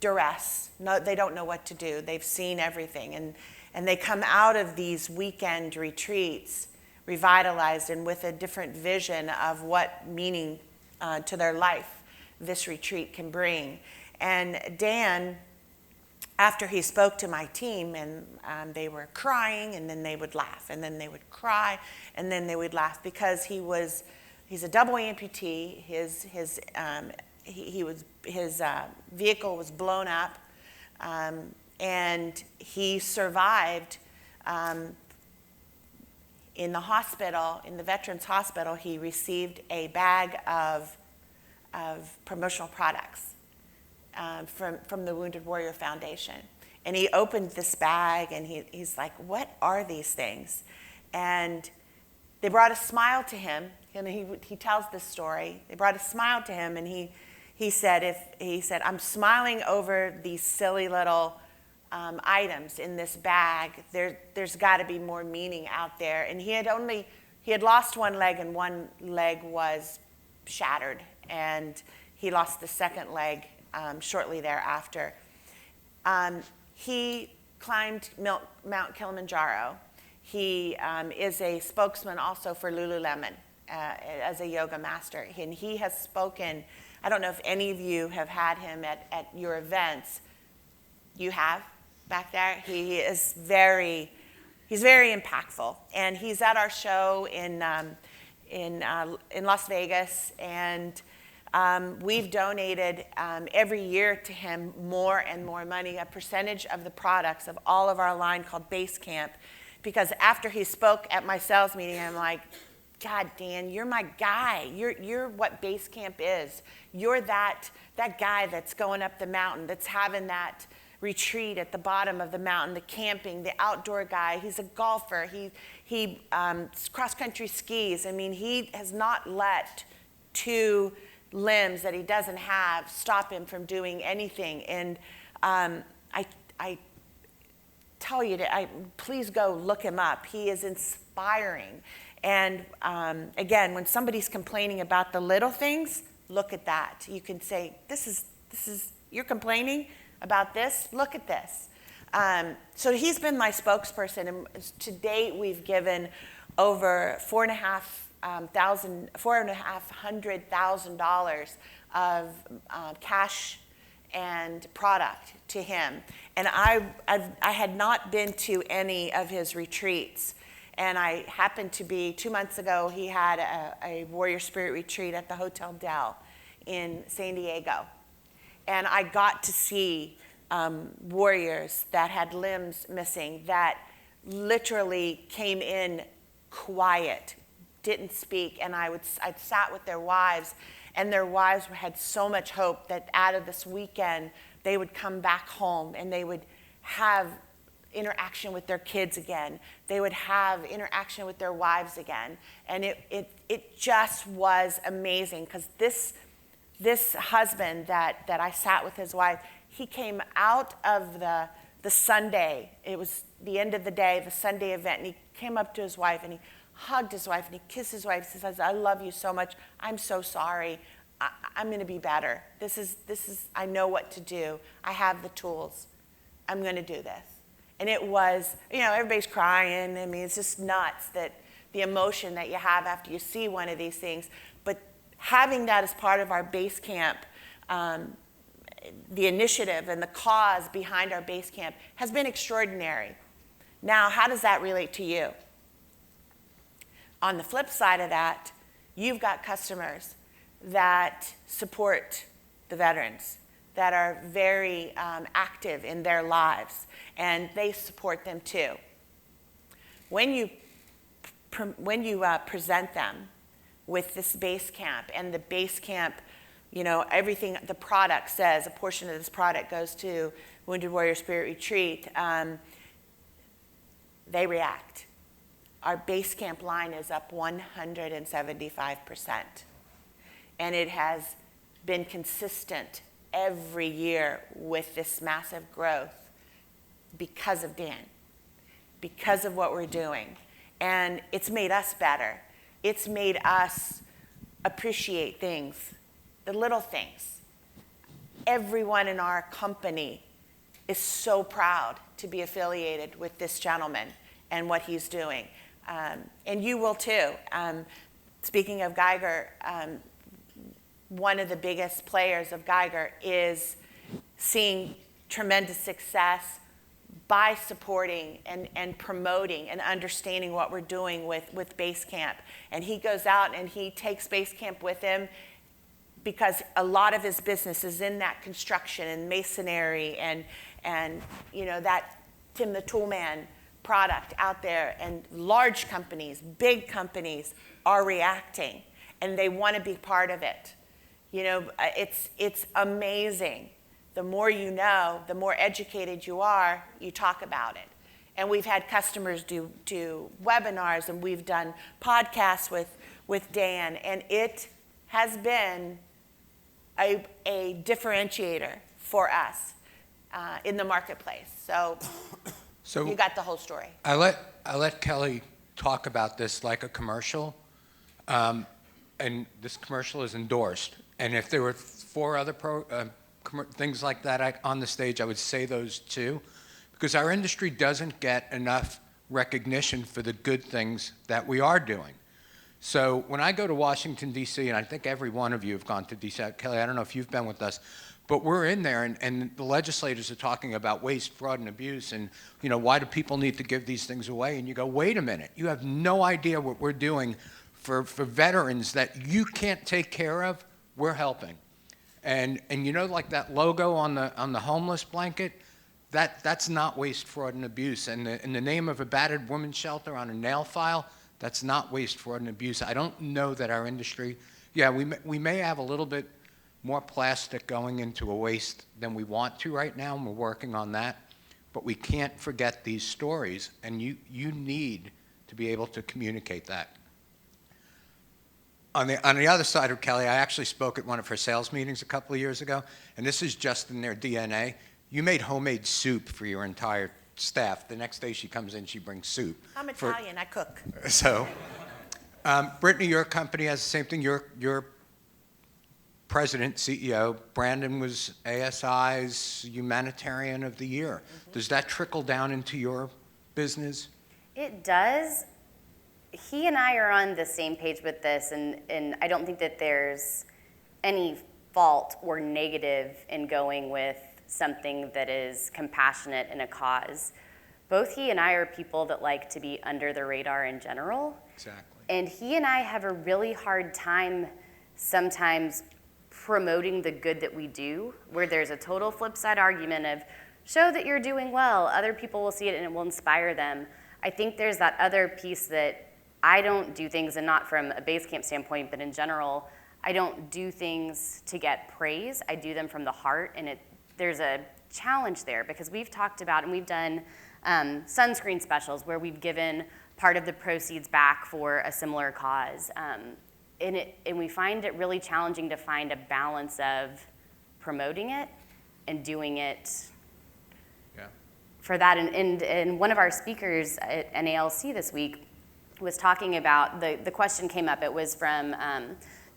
[SPEAKER 4] duress. No, they don't know what to do. They've seen everything, and they come out of these weekend retreats revitalized and with a different vision of what meaning to their life this retreat can bring. And Dan, after he spoke to my team, and they were crying, and then they would laugh, and then they would cry, and then they would laugh, because he's a double amputee. His vehicle was blown up, and he survived. In the hospital, in the Veterans Hospital, he received a bag of promotional products from the Wounded Warrior Foundation. And he opened this bag, and he's like, what are these things? And they brought a smile to him. And he tells this story. They brought a smile to him, and he said, I'm smiling over these silly little items in this bag. There's got to be more meaning out there. And he had lost one leg, and one leg was shattered, and he lost the second leg shortly thereafter. He climbed Mount Kilimanjaro. He is a spokesman also for Lululemon as a yoga master, and he has spoken. I don't know if any of you have had him at your events. You have? Back there, he's very impactful, and he's at our show in Las Vegas, and we've donated every year to him more and more money, a percentage of the products of all of our line called Base Camp, because after he spoke at my sales meeting, I'm like, God, Dan, you're my guy. You're what Base Camp is. You're that guy that's going up the mountain, that's having that retreat at the bottom of the mountain, the camping, the outdoor guy. He's a golfer. He cross-country skis. I mean, he has not let 2 limbs that he doesn't have stop him from doing anything. And I tell you please go look him up. He is inspiring. And again, when somebody's complaining about the little things, look at that. You can say, this is you're complaining about this, look at this. So he's been my spokesperson, and to date we've given over $450,000 of cash and product to him. And I had not been to any of his retreats, and I happened to be 2 months ago. He had a Warrior Spirit retreat at the Hotel Del in San Diego. And I got to see warriors that had limbs missing, that literally came in quiet, didn't speak, and I'd sat with their wives, and their wives had so much hope that out of this weekend they would come back home and they would have interaction with their kids again. They would have interaction with their wives again. And it just was amazing, because this husband that I sat with his wife, he came out of the Sunday, it was the end of the day, the Sunday event, and he came up to his wife and he hugged his wife and he kissed his wife. He says, I love you so much. I'm so sorry. I'm going to be better. This is, I know what to do. I have the tools. I'm going to do this. And it was, everybody's crying. I mean, it's just nuts, that the emotion that you have after you see one of these things. But having that as part of our base camp, the initiative and the cause behind our base camp has been extraordinary. Now, how does that relate to you? On the flip side of that, you've got customers that support the veterans, that are very active in their lives, and they support them too. When you present them with this base camp, and the base camp, everything, the product says, a portion of this product goes to Wounded Warrior Spirit Retreat, they react. our Basecamp line is up 175%. And it has been consistent every year with this massive growth because of Dan, because of what we're doing. And it's made us better. It's made us appreciate things, the little things. Everyone in our company is so proud to be affiliated with this gentleman and what he's doing. And you will too. Speaking of Geiger, one of the biggest players of Geiger is seeing tremendous success by supporting and promoting and understanding what we're doing with Basecamp. And he goes out and he takes Basecamp with him because a lot of his business is in that construction and masonry and that Tim the Toolman product out there. And large companies, big companies are reacting and they want to be part of it. It's amazing. The more you know, the more educated you are, you talk about it. And we've had customers do webinars, and we've done podcasts with Dan, and it has been a differentiator for us in the marketplace. So you got the whole story.
[SPEAKER 3] I let Kelly talk about this like a commercial, and this commercial is endorsed. And if there were 4 other things like that on the stage, I would say those too, because our industry doesn't get enough recognition for the good things that we are doing. So when I go to Washington, D.C., and I think every one of you have gone to D.C., Kelly, I don't know if you've been with us, but we're in there, and the legislators are talking about waste, fraud, and abuse, and why do people need to give these things away? And you go, wait a minute, you have no idea what we're doing for veterans that you can't take care of. We're helping. And like that logo on the homeless blanket, that's not waste, fraud, and abuse. And in the name of a battered women's shelter on a nail file, that's not waste, fraud, and abuse. I don't know that our industry, we may have a little bit more plastic going into a waste than we want to right now, and we're working on that. But we can't forget these stories, and you need to be able to communicate that. On the other side of Kelly, I actually spoke at one of her sales meetings a couple of years ago, and this is just in their DNA. You made homemade soup for your entire staff. The next day she comes in, she brings soup.
[SPEAKER 4] I'm Italian, I cook.
[SPEAKER 3] So, Brittany, your company has the same thing. You're president, CEO. Brandon was ASI's Humanitarian of the Year. Mm-hmm. Does that trickle down into your business?
[SPEAKER 6] It does. He and I are on the same page with this, and I don't think that there's any fault or negative in going with something that is compassionate in a cause. Both he and I are people that like to be under the radar in general.
[SPEAKER 3] Exactly.
[SPEAKER 6] And he and I have a really hard time sometimes promoting the good that we do, where there's a total flip side argument of show that you're doing well, other people will see it and it will inspire them. I think there's that other piece that I don't do things, and not from a Basecamp standpoint, but in general, I don't do things to get praise. I do them from the heart, and there's a challenge there because we've talked about, and we've done sunscreen specials where we've given part of the proceeds back for a similar cause. And we find it really challenging to find a balance of promoting it and doing it for that. And one of our speakers at NALC this week was talking about, the question came up, it was from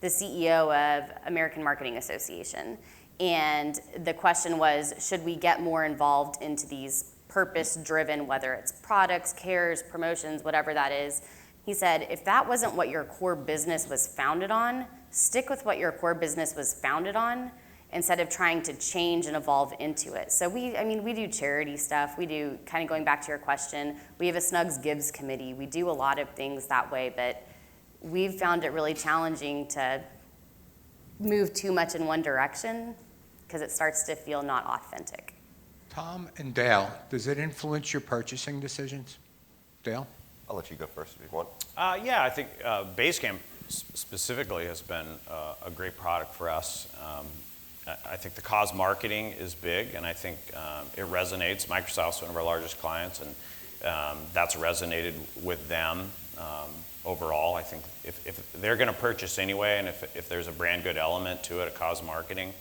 [SPEAKER 6] the CEO of American Marketing Association. And the question was, should we get more involved into these purpose-driven, whether it's products, cares, promotions, whatever that is? He said, if that wasn't what your core business was founded on, stick with what your core business was founded on instead of trying to change and evolve into it. So we do charity stuff. We do, kind of going back to your question, we have a Snugs Gives committee. We do a lot of things that way, but we've found it really challenging to move too much in one direction because it starts to feel not authentic.
[SPEAKER 3] Tom and Dale, does it influence your purchasing decisions? Dale?
[SPEAKER 2] I'll let you go first if you want.
[SPEAKER 5] Yeah, I think Basecamp specifically has been a great product for us. I think the cause marketing is big, and I think it resonates. Microsoft's one of our largest clients, and that's resonated with them overall. I think if they're going to purchase anyway, and if there's a brand good element to it, a cause marketing,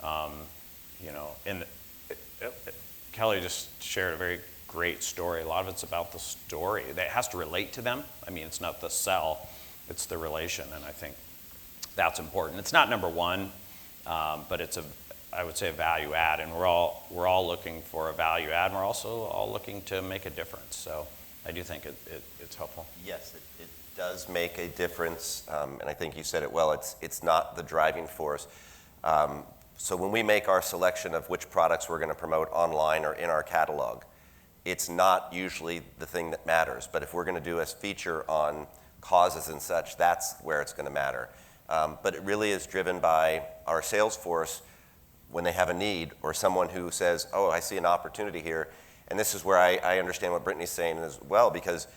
[SPEAKER 5] and Kelly just shared a very great story. A lot of it's about the story. That has to relate to them. I mean, it's not the sell, it's the relation, and I think that's important. It's not number one, but it's I would say a value add, and we're all looking for a value add, and we're also all looking to make a difference. So I do think it's helpful.
[SPEAKER 2] Yes, it does make a difference, and I think you said it well. It's not the driving force. So when we make our selection of which products we're going to promote online or in our catalog, it's not usually the thing that matters. But if we're going to do a feature on causes and such, that's where it's going to matter. But it really is driven by our sales force when they have a need, or someone who says, oh, I see an opportunity here. And this is where I understand what Brittany's saying as well, because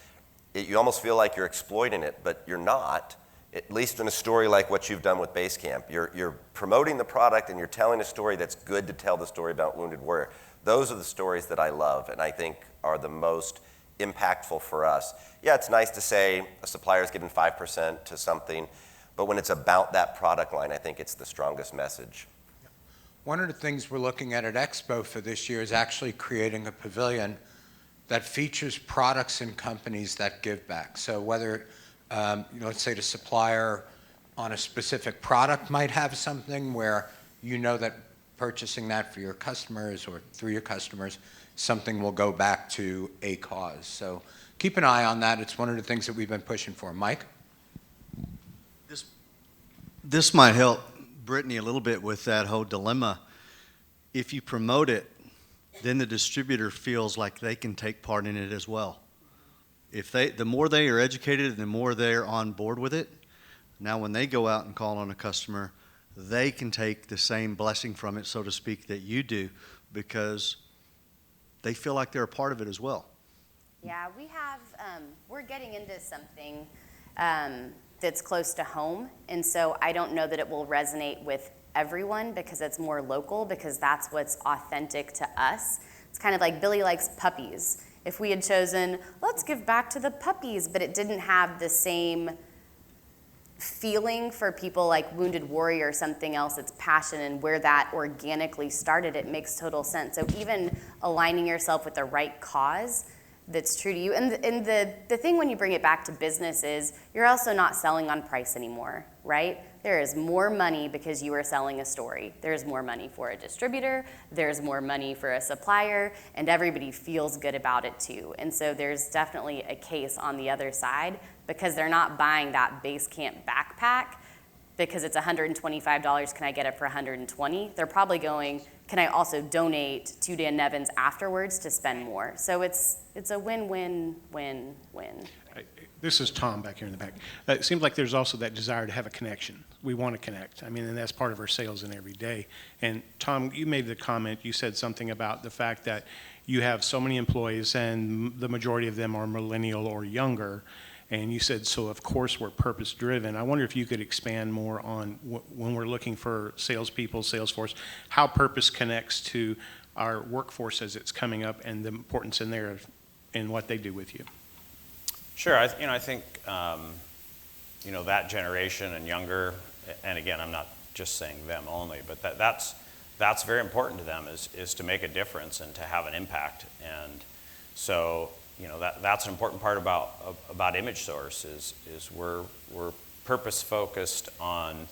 [SPEAKER 2] you almost feel like you're exploiting it, but you're not. At least in a story like what you've done with Basecamp. You're promoting the product and you're telling a story that's good to tell the story about Wounded Warrior. Those are the stories that I love and I think are the most impactful for us. Yeah, it's nice to say a supplier's given 5% to something, but when it's about that product line, I think it's the strongest message.
[SPEAKER 3] One of the things we're looking at Expo for this year is actually creating a pavilion that features products and companies that give back. So whether let's say the supplier on a specific product might have something where you know that purchasing that for your customers or through your customers, something will go back to a cause. So keep an eye on that. It's one of the things that we've been pushing for. Mike?
[SPEAKER 8] This might help Brittany a little bit with that whole dilemma. If you promote it, then the distributor feels like they can take part in it as well. The more they are educated, the more they're on board with it. Now, when they go out and call on a customer, they can take the same blessing from it, so to speak, that you do, because they feel like they're a part of it as well.
[SPEAKER 6] Yeah, we're getting into something that's close to home, and so I don't know that it will resonate with everyone because it's more local, because that's what's authentic to us. It's kind of like Billy likes puppies. If we had chosen, let's give back to the puppies, but it didn't have the same feeling for people like Wounded Warrior or something else, it's passion, and where that organically started, it makes total sense. So even aligning yourself with the right cause that's true to you. And the thing when you bring it back to business is you're also not selling on price anymore, right? There is more money because you are selling a story. There's more money for a distributor, there's more money for a supplier, and everybody feels good about it too. And so there's definitely a case on the other side, because they're not buying that Basecamp backpack because it's $125, can I get it for $120? They're probably going, can I also donate to Dan Nevins afterwards to spend more? So it's a win-win-win-win.
[SPEAKER 1] This is Tom back here in the back. It seems like there's also that desire to have a connection. We want to connect. I mean, and that's part of our sales in every day. And Tom, you made the comment, you said something about the fact that you have so many employees and the majority of them are millennial or younger. And you said, so of course we're purpose driven. I wonder if you could expand more on when we're looking for salespeople, Salesforce, how purpose connects to our workforce as it's coming up and the importance in there in what they do with you.
[SPEAKER 5] Sure, I think that generation and younger, and again, I'm not just saying them only, but that's very important to them is to make a difference and to have an impact. And so that's an important part about Image Source is we're purpose focused on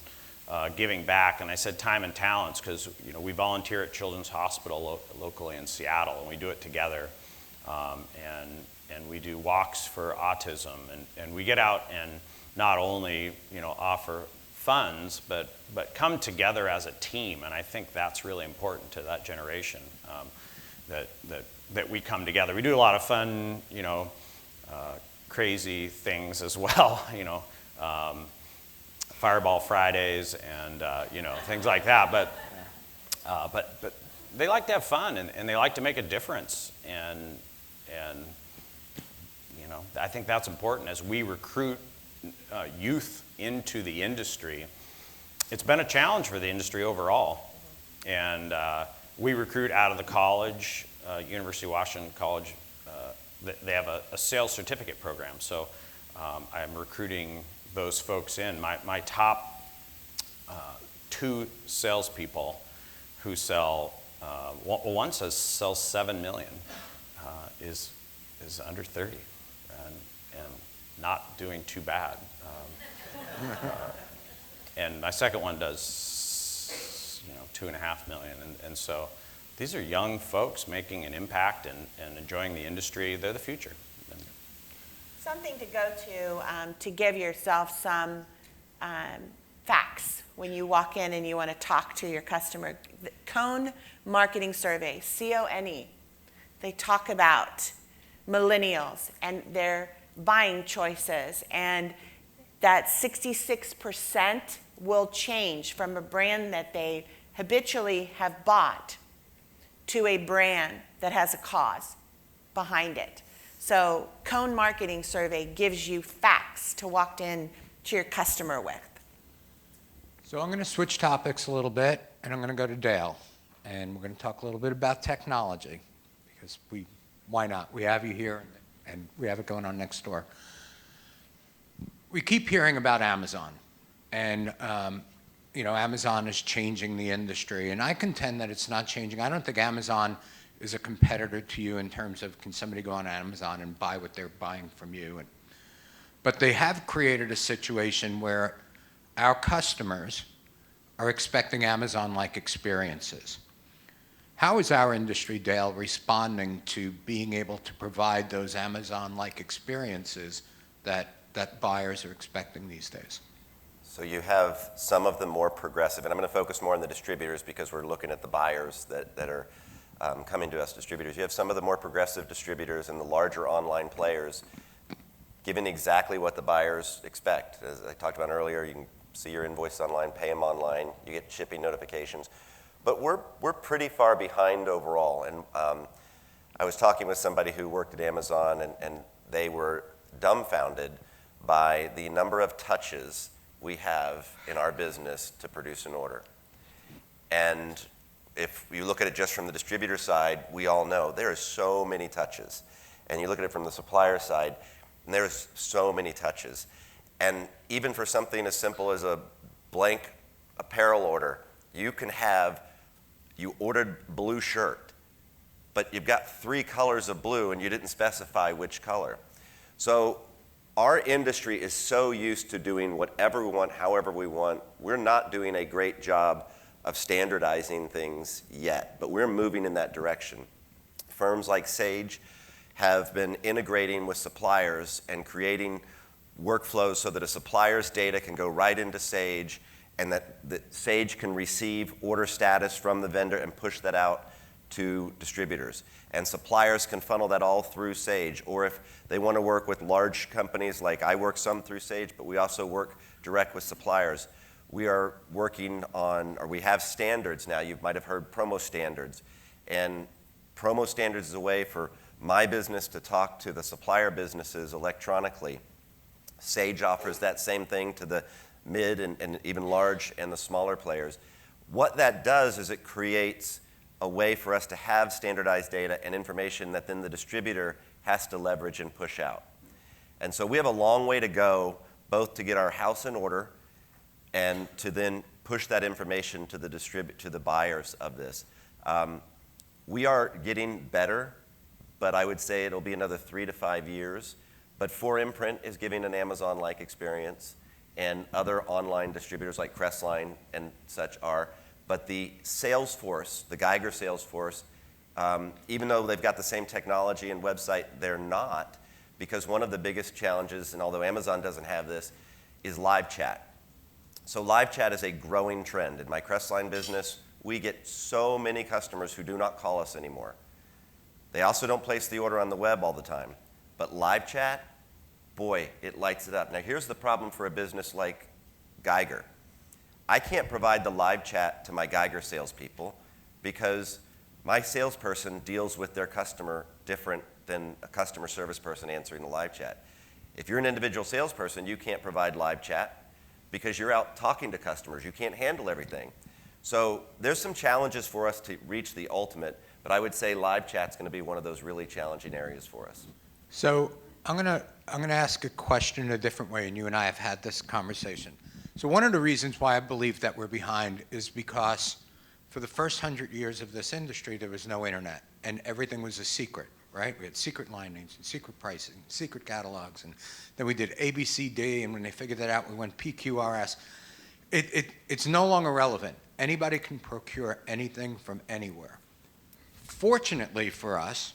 [SPEAKER 5] giving back. And I said time and talents because we volunteer at Children's Hospital locally in Seattle, and we do it together. And we do walks for autism, and we get out and not only offer funds, but come together as a team. And I think that's really important to that generation, that we come together. We do a lot of fun, crazy things as well, Fireball Fridays and things like that. But they like to have fun and they like to make a difference. And I think that's important as we recruit youth into the industry. It's been a challenge for the industry overall. And we recruit out of the college, University of Washington College they have a sales certificate program. So I'm recruiting those folks in. My top 2 salespeople who sell, one sells $7 million, is under 30 and not doing too bad. And my second one does, 2.5 million. And so these are young folks making an impact and enjoying the industry. They're the future.
[SPEAKER 4] Something to go to give yourself some facts when you walk in and you want to talk to your customer. The Cone Marketing Survey, CONE, they talk about millennials and their buying choices, and that 66% will change from a brand that they habitually have bought to a brand that has a cause behind it. So Cone Marketing Survey gives you facts to walk in to your customer with.
[SPEAKER 3] So I'm going to switch topics a little bit, and I'm going to go to Dale. And we're going to talk a little bit about technology, because why not? We have you here, and we have it going on next door. We keep hearing about Amazon, and Amazon is changing the industry, and I contend that it's not changing. I don't think Amazon is a competitor to you in terms of, can somebody go on Amazon and buy what they're buying from you? But they have created a situation where our customers are expecting Amazon-like experiences. How is our industry, Dale, responding to being able to provide those Amazon-like experiences that buyers are expecting these days?
[SPEAKER 2] So you have some of the more progressive, and I'm going to focus more on the distributors because we're looking at the buyers that are coming to us, distributors. You have some of the more progressive distributors and the larger online players giving exactly what the buyers expect. As I talked about earlier, you can see your invoice online, pay them online, you get shipping notifications. But we're pretty far behind overall. And I was talking with somebody who worked at Amazon, and they were dumbfounded by the number of touches we have in our business to produce an order. And if you look at it just from the distributor side, we all know there are so many touches. And you look at it from the supplier side, and there's so many touches. And even for something as simple as a blank apparel order, you ordered blue shirt, but you've got 3 colors of blue and you didn't specify which color. So our industry is so used to doing whatever we want, however we want. We're not doing a great job of standardizing things yet, but we're moving in that direction. Firms like Sage have been integrating with suppliers and creating workflows so that a supplier's data can go right into Sage, and that Sage can receive order status from the vendor and push that out to distributors. And suppliers can funnel that all through Sage. Or if they want to work with large companies, like I work some through Sage, but we also work direct with suppliers. We are working on, or we have standards now. You might have heard promo standards. And promo standards is a way for my business to talk to the supplier businesses electronically. Sage offers that same thing to the mid and even large and the smaller players. What that does is it creates a way for us to have standardized data and information that then the distributor has to leverage and push out. And so we have a long way to go, both to get our house in order and to then push that information to the buyers of this. We are getting better, but I would say it'll be another 3 to 5 years. But 4Imprint is giving an Amazon-like experience, and other online distributors like Crestline and such are. But the sales force, the Geiger sales force, even though they've got the same technology and website, they're not, because one of the biggest challenges, and although Amazon doesn't have this, is live chat. So live chat is a growing trend. In my Crestline business, we get so many customers who do not call us anymore. They also don't place the order on the web all the time. But live chat, boy, it lights it up. Now here's the problem for a business like Geiger. I can't provide the live chat to my Geiger salespeople because my salesperson deals with their customer different than a customer service person answering the live chat. If you're an individual salesperson, you can't provide live chat because you're out talking to customers. You can't handle everything. So there's some challenges for us to reach the ultimate, but I would say live chat's going to be one of those really challenging areas for us.
[SPEAKER 3] So I'm gonna ask a question a different way, and you and I have had this conversation. So one of the reasons why I believe that we're behind is because for the first 100 years of this industry, there was no internet, and everything was a secret, right? We had secret line names and secret pricing, secret catalogs, and then we did ABCD, and when they figured that out, we went PQRS. It's no longer relevant. Anybody can procure anything from anywhere. Fortunately for us,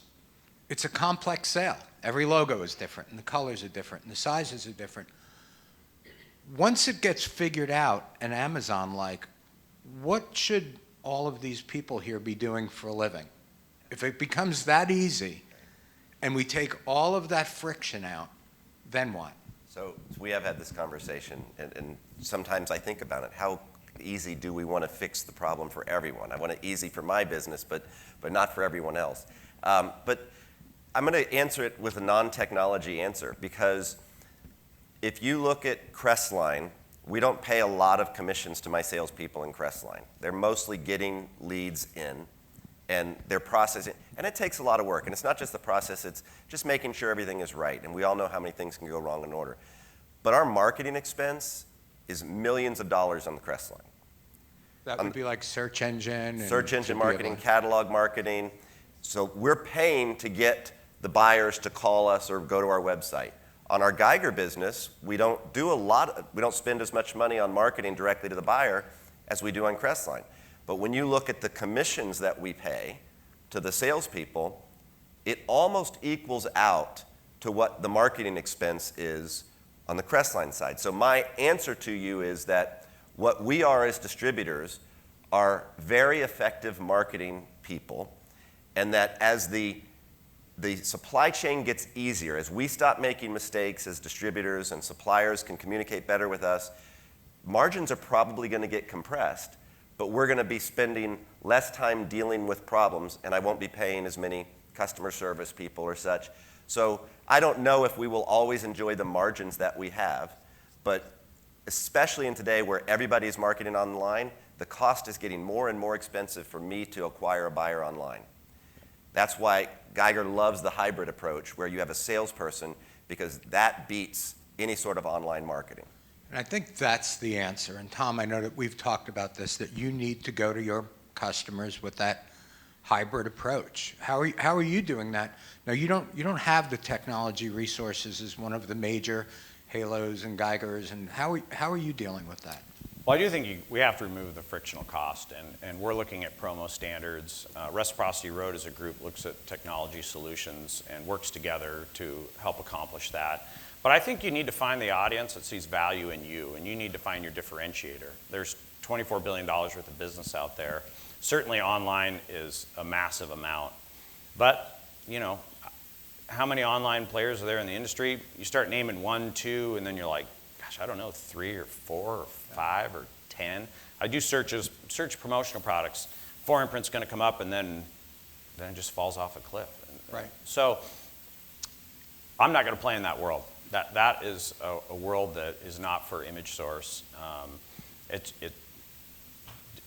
[SPEAKER 3] it's a complex sale. Every logo is different, and the colors are different, and the sizes are different. Once it gets figured out, and Amazon-like, what should all of these people here be doing for a living? If it becomes that easy, and we take all of that friction out, then what?
[SPEAKER 2] So we have had this conversation, and sometimes I think about it. How easy do we want to fix the problem for everyone? I want it easy for my business, but not for everyone else. But I'm going to answer it with a non-technology answer, because if you look at Crestline, we don't pay a lot of commissions to my salespeople in Crestline. They're mostly getting leads in, and they're processing, and it takes a lot of work. And it's not just the process, it's just making sure everything is right. And we all know how many things can go wrong in order. But our marketing expense is millions of dollars on the Crestline.
[SPEAKER 3] That would be like search engine?
[SPEAKER 2] Search engine marketing, catalog marketing. So we're paying to get the buyers to call us or go to our website. On our Geiger business, we don't spend as much money on marketing directly to the buyer as we do on Crestline. But when you look at the commissions that we pay to the salespeople, it almost equals out to what the marketing expense is on the Crestline side. So my answer to you is that what we are as distributors are very effective marketing people, and that as the supply chain gets easier, as we stop making mistakes as distributors and suppliers can communicate better with us, margins are probably going to get compressed, but we're going to be spending less time dealing with problems, and I won't be paying as many customer service people or such. So I don't know if we will always enjoy the margins that we have, but especially in today where everybody is marketing online, the cost is getting more and more expensive for me to acquire a buyer online. That's why Geiger loves the hybrid approach, where you have a salesperson, because that beats any sort of online marketing.
[SPEAKER 3] And I think that's the answer. And Tom, I know that we've talked about this, that you need to go to your customers with that hybrid approach. How are you doing that? Now, you don't have the technology resources as one of the major Halos and Geigers, and how are you dealing with that?
[SPEAKER 5] Well, I do think we have to remove the frictional cost, and we're looking at promo standards. Reciprocity Road as a group looks at technology solutions and works together to help accomplish that. But I think you need to find the audience that sees value in you, and you need to find your differentiator. There's $24 billion worth of business out there. Certainly online is a massive amount. But, you know, how many online players are there in the industry? You start naming 1, 2, and then you're like, gosh, I don't know, 3 or 4 or 5 or 10. I do search promotional products. Foreign print's going to come up, and then it just falls off a cliff.
[SPEAKER 3] Right.
[SPEAKER 5] So I'm not going to play in that world. That is a world that is not for Image Source.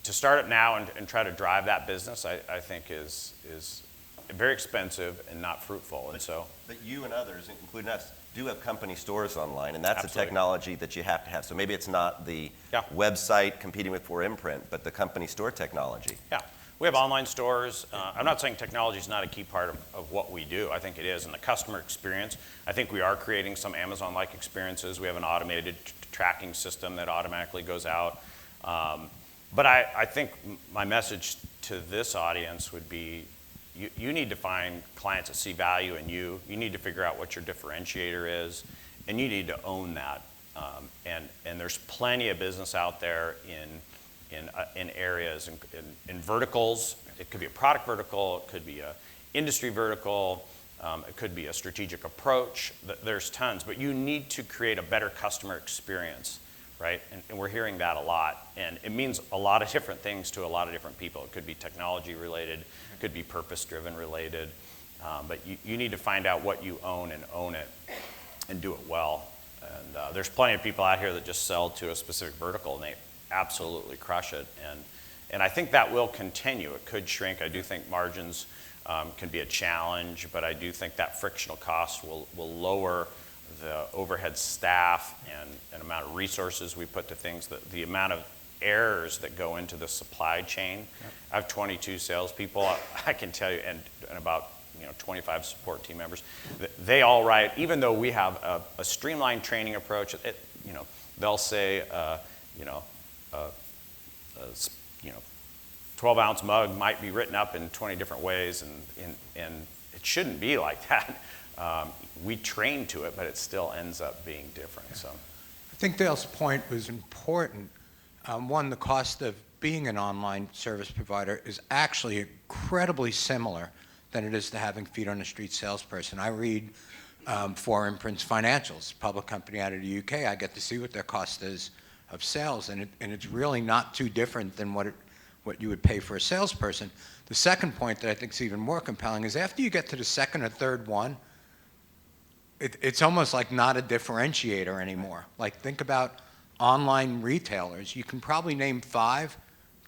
[SPEAKER 5] To start it now and try to drive that business, I think is very expensive and not fruitful. And so,
[SPEAKER 2] but you and others, including us, do have company stores online, and that's
[SPEAKER 5] Absolutely.
[SPEAKER 2] a technology that you have to have. So maybe it's not the website competing with 4imprint, but the company store technology.
[SPEAKER 5] Yeah, we have online stores. I'm not saying technology is not a key part of what we do. I think it is. And the customer experience, I think we are creating some Amazon-like experiences. We have an automated tracking system that automatically goes out. But I think my message to this audience would be, you need to find clients that see value in you. You need to figure out what your differentiator is, and you need to own that. And there's plenty of business out there in areas, in verticals. It could be a product vertical, it could be an industry vertical, it could be a strategic approach. There's tons, but you need to create a better customer experience. Right? And we're hearing that a lot. And it means a lot of different things to a lot of different people. It could be technology related, it could be purpose-driven related. But you need to find out what you own and own it and do it well. And there's plenty of people out here that just sell to a specific vertical and they absolutely crush it. And I think that will continue. It could shrink. I do think margins can be a challenge, but I do think that frictional cost will lower the overhead staff and amount of resources we put to things, the amount of errors that go into the supply chain. Yep. I have 22 salespeople. I can tell you, and about 25 support team members. They all write, even though we have a streamlined training approach. They'll say, 12-ounce mug might be written up in 20 different ways, and it shouldn't be like that. We train to it, but it still ends up being different. Yeah. So,
[SPEAKER 3] I think Dale's point was important. One, the cost of being an online service provider is actually incredibly similar than it is to having feet on the street salesperson. I read for Imprints Financials, public company out of the UK. I get to see what their cost is of sales, and it's really not too different than what you would pay for a salesperson. The second point that I think is even more compelling is after you get to the second or third one, it's almost like not a differentiator anymore. Like, think about online retailers. You can probably name 5,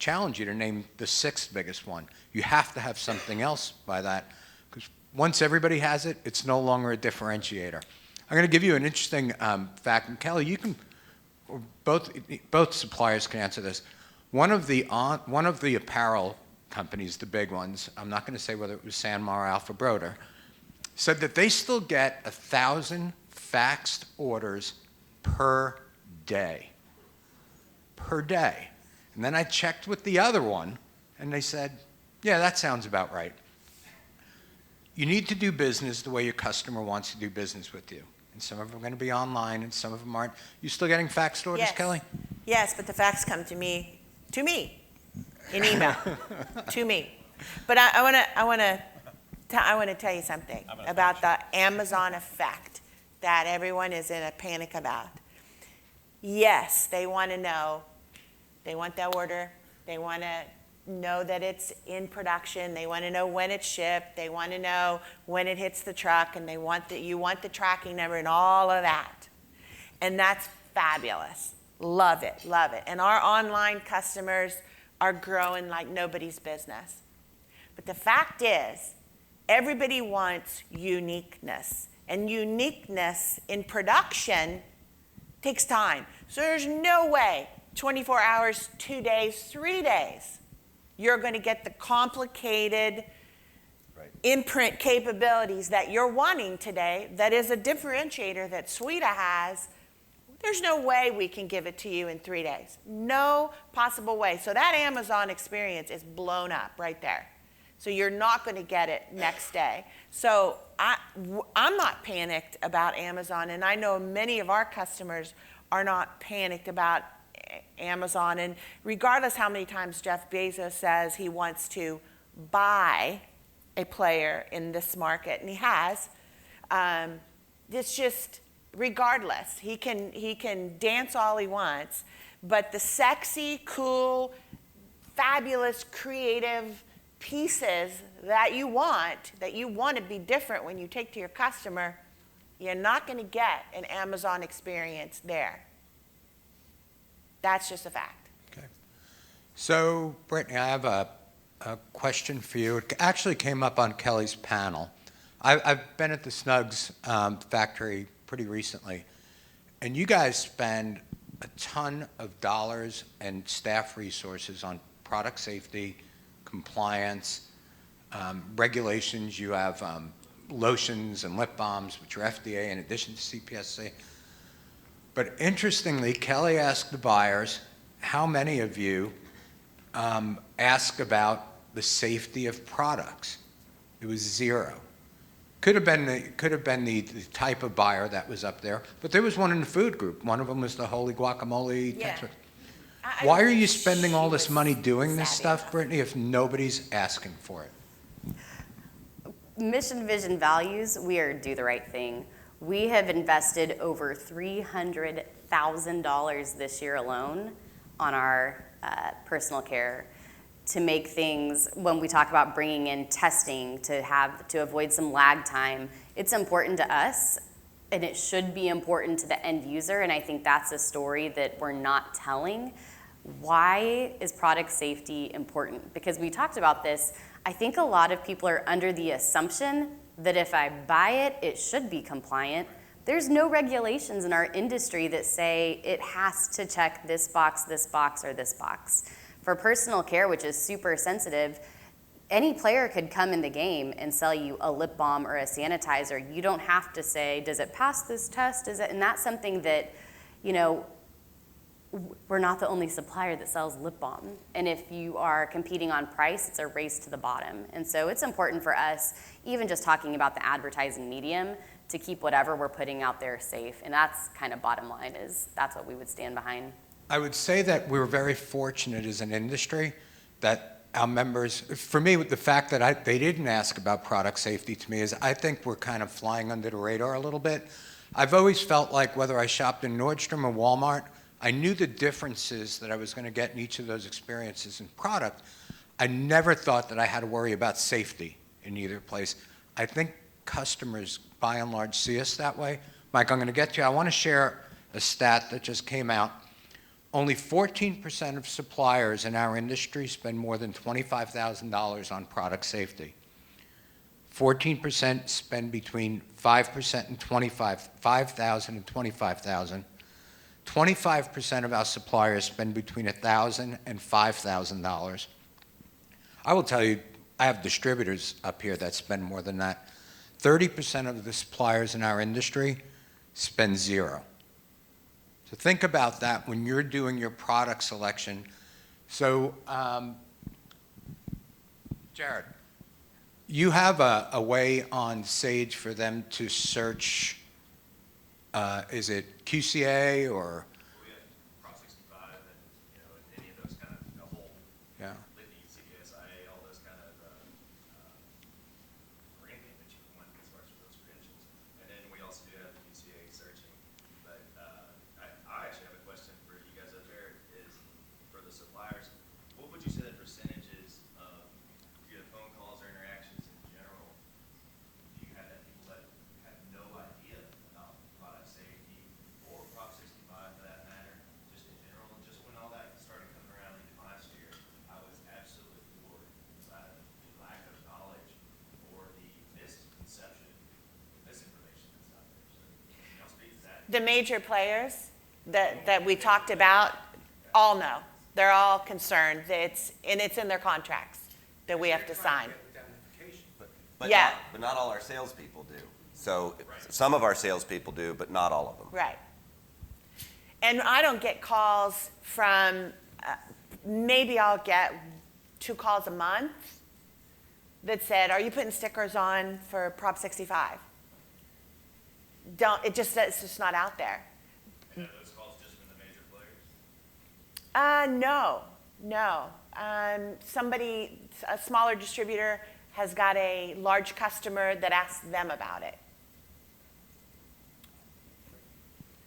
[SPEAKER 3] challenge you to name the 6th biggest one. You have to have something else by that, because once everybody has it, it's no longer a differentiator. I'm going to give you an interesting fact, and Kelly, you can, both suppliers can answer this. One of the apparel companies, the big ones, I'm not going to say whether it was Sanmar or Alpha Broder, said that they still get 1,000 faxed orders per day. Per day. And then I checked with the other one, and they said, yeah, that sounds about right. You need to do business the way your customer wants to do business with you. And some of them are going to be online, and some of them aren't. You still getting faxed orders,
[SPEAKER 4] Yes.
[SPEAKER 3] Kelly?
[SPEAKER 4] Yes, but the fax come to me, in email, to me. But I want to tell you something about the Amazon effect that everyone is in a panic about. Yes, they want to know. They want the order. They want to know that it's in production. They want to know when it's shipped. They want to know when it hits the truck, and you want the tracking number and all of that. And that's fabulous. Love it, love it. And our online customers are growing like nobody's business. But the fact is, everybody wants uniqueness. And uniqueness in production takes time. So there's no way 24 hours, 2 days, 3 days, you're going to get the complicated imprint capabilities that you're wanting today that is a differentiator that SWOT has. There's no way we can give it to you in 3 days. No possible way. So that Amazon experience is blown up right there. So you're not going to get it next day. So I'm not panicked about Amazon, and I know many of our customers are not panicked about Amazon. And regardless how many times Jeff Bezos says he wants to buy a player in this market, and he has, it's just, regardless, he can dance all he wants, but the sexy, cool, fabulous, creative pieces that you want to be different when you take to your customer, you're not going to get an Amazon experience there. That's just a fact.
[SPEAKER 3] Okay. So, Brittany, I have a question for you. It actually came up on Kelly's panel. I've been at the Snugs factory pretty recently, and you guys spend a ton of dollars and staff resources on product safety, compliance, regulations. You have lotions and lip balms, which are FDA in addition to CPSC. But interestingly, Kelly asked the buyers, how many of you ask about the safety of products? It was 0. Could have been the type of buyer that was up there, but there was one in the food group. One of them was the Holy Guacamole.
[SPEAKER 4] Yeah.
[SPEAKER 3] Why are you spending all this money doing this stuff, Brittany, if nobody's asking for it?
[SPEAKER 6] Mission, vision, values, we are do the right thing. We have invested over $300,000 this year alone on our personal care to make things, when we talk about bringing in testing to avoid some lag time, it's important to us, and it should be important to the end user, and I think that's a story that we're not telling. Why is product safety important? Because we talked about this, I think a lot of people are under the assumption that if I buy it, it should be compliant. There's no regulations in our industry that say it has to check this box, or this box. For personal care, which is super sensitive, any player could come in the game and sell you a lip balm or a sanitizer. You don't have to say, does it pass this test? And that's something that, you know, we're not the only supplier that sells lip balm. And if you are competing on price, it's a race to the bottom. And so it's important for us, even just talking about the advertising medium, to keep whatever we're putting out there safe. And that's kind of bottom line, is that's what we would stand behind.
[SPEAKER 3] I would say that we're very fortunate as an industry that our members, for me, with the fact that they didn't ask about product safety to me, is I think we're kind of flying under the radar a little bit. I've always felt like whether I shopped in Nordstrom or Walmart, I knew the differences that I was going to get in each of those experiences in product. I never thought that I had to worry about safety in either place. I think customers, by and large, see us that way. Mike, I'm going to get to you. I want to share a stat that just came out. Only 14% of suppliers in our industry spend more than $25,000 on product safety. 14% spend between 5% and 5,000 and 25,000. 25% of our suppliers spend between $1,000 and $5,000. I will tell you, I have distributors up here that spend more than that. 30% of the suppliers in our industry spend zero. So think about that when you're doing your product selection. So, Jared, you have a way on Sage for them to search, is it QCA or?
[SPEAKER 9] We have Prop 65 and, you know, any of those kind of, the whole
[SPEAKER 3] Yeah.
[SPEAKER 9] litany, CPSIA, all those kind of ranking that you want as far as those credentials. And then we also do have the QCA searching. But I actually have a question for you guys up there is for the suppliers. What would you say the percentages of either phone calls or interactions in general, do you have that people that have no idea about product safety or Prop 65 for that matter, just in general? Just when all that started coming around even last year, I was absolutely floored by the lack of knowledge or the misconception, misinformation that's out there. So can y'all speak to that?
[SPEAKER 4] The major players that we talked about all know. They're all concerned. It's in their contracts that we have to sign.
[SPEAKER 2] But
[SPEAKER 4] Yeah.
[SPEAKER 2] not all our salespeople do. So some of our salespeople do, but not all of them.
[SPEAKER 4] Right. And I don't get calls from, maybe I'll get 2 calls a month that said, are you putting stickers on for Prop 65? It's just not out there.
[SPEAKER 9] And are those calls just from the major players?
[SPEAKER 4] No. A smaller distributor has got a large customer that asks them about it.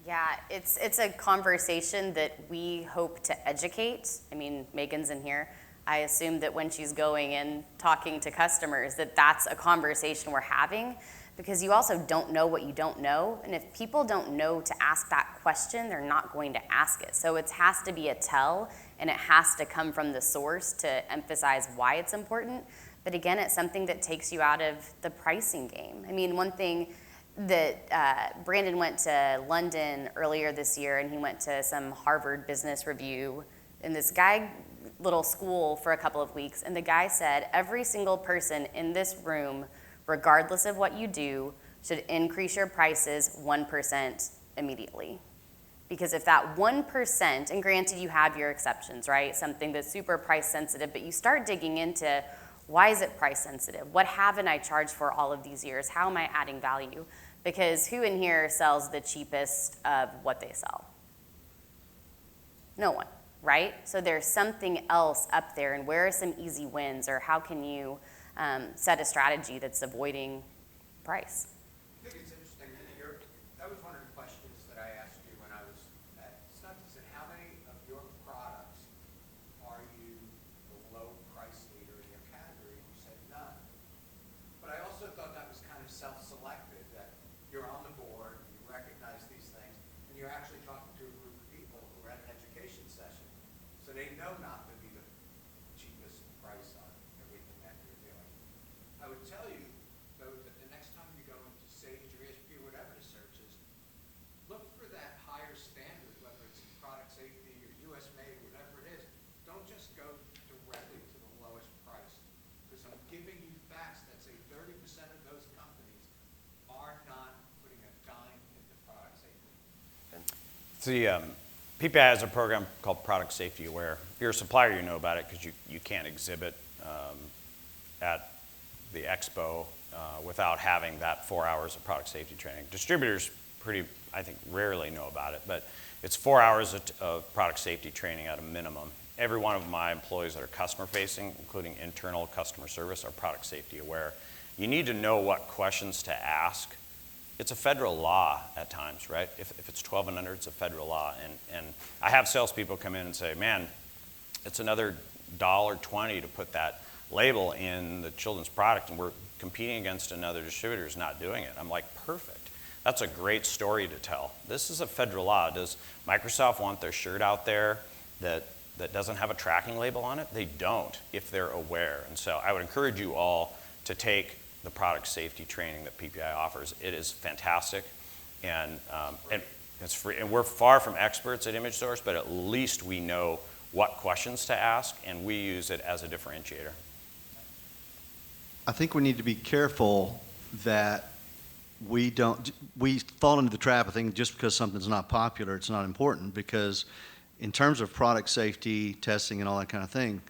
[SPEAKER 6] Yeah, it's a conversation that we hope to educate. I mean, Megan's in here. I assume that when she's going and talking to customers, that's a conversation we're having, because you also don't know what you don't know. And if people don't know to ask that question, they're not going to ask it. So it has to be a tell, and it has to come from the source to emphasize why it's important. But again, it's something that takes you out of the pricing game. I mean, one thing that Brandon went to London earlier this year, and he went to some Harvard Business Review in this little school for a couple of weeks. And the guy said, every single person in this room, regardless of what you do, should increase your prices 1% immediately. Because if that 1%, and granted you have your exceptions, right? Something that's super price sensitive, but you start digging into why is it price sensitive? What haven't I charged for all of these years? How am I adding value? Because who in here sells the cheapest of what they sell? No one, right? So there's something else up there, and where are some easy wins, or how can you set a strategy that's avoiding price?
[SPEAKER 3] I think it's interesting. That was one of the questions that I asked you when I was at Stunts. I said, how many of your products are you the low price leader in your category? And you said none. But I also thought that was kind of self-selected, that you're on the board, you recognize these things, and you're actually talking to a group of people who are at an education session. So they know not to be the cheapest price on everything that you're doing.
[SPEAKER 5] The PPAI has a program called Product Safety Aware. If you're a supplier, you know about it because you can't exhibit at the expo without having that 4 hours of product safety training. Distributors I think, rarely know about it, but it's 4 hours of product safety training at a minimum. Every one of my employees that are customer facing, including internal customer service, are product safety aware. You need to know what questions to ask. It's a federal law at times, right? If it's 12 and under, it's a federal law. And I have salespeople come in and say, man, it's another $1.20 to put that label in the children's product, and we're competing against another distributor who's not doing it. I'm like, perfect. That's a great story to tell. This is a federal law. Does Microsoft want their shirt out there that doesn't have a tracking label on it? They don't, if they're aware. And so I would encourage you all to take the product safety training that PPAI offers. It is fantastic, and it's free. And we're far from experts at Image Source, but at least we know what questions to ask, and we use it as a differentiator.
[SPEAKER 8] I think we need to be careful that we fall into the trap of thinking just because something's not popular, it's not important, because in terms of product safety, testing, and all that kind of thing,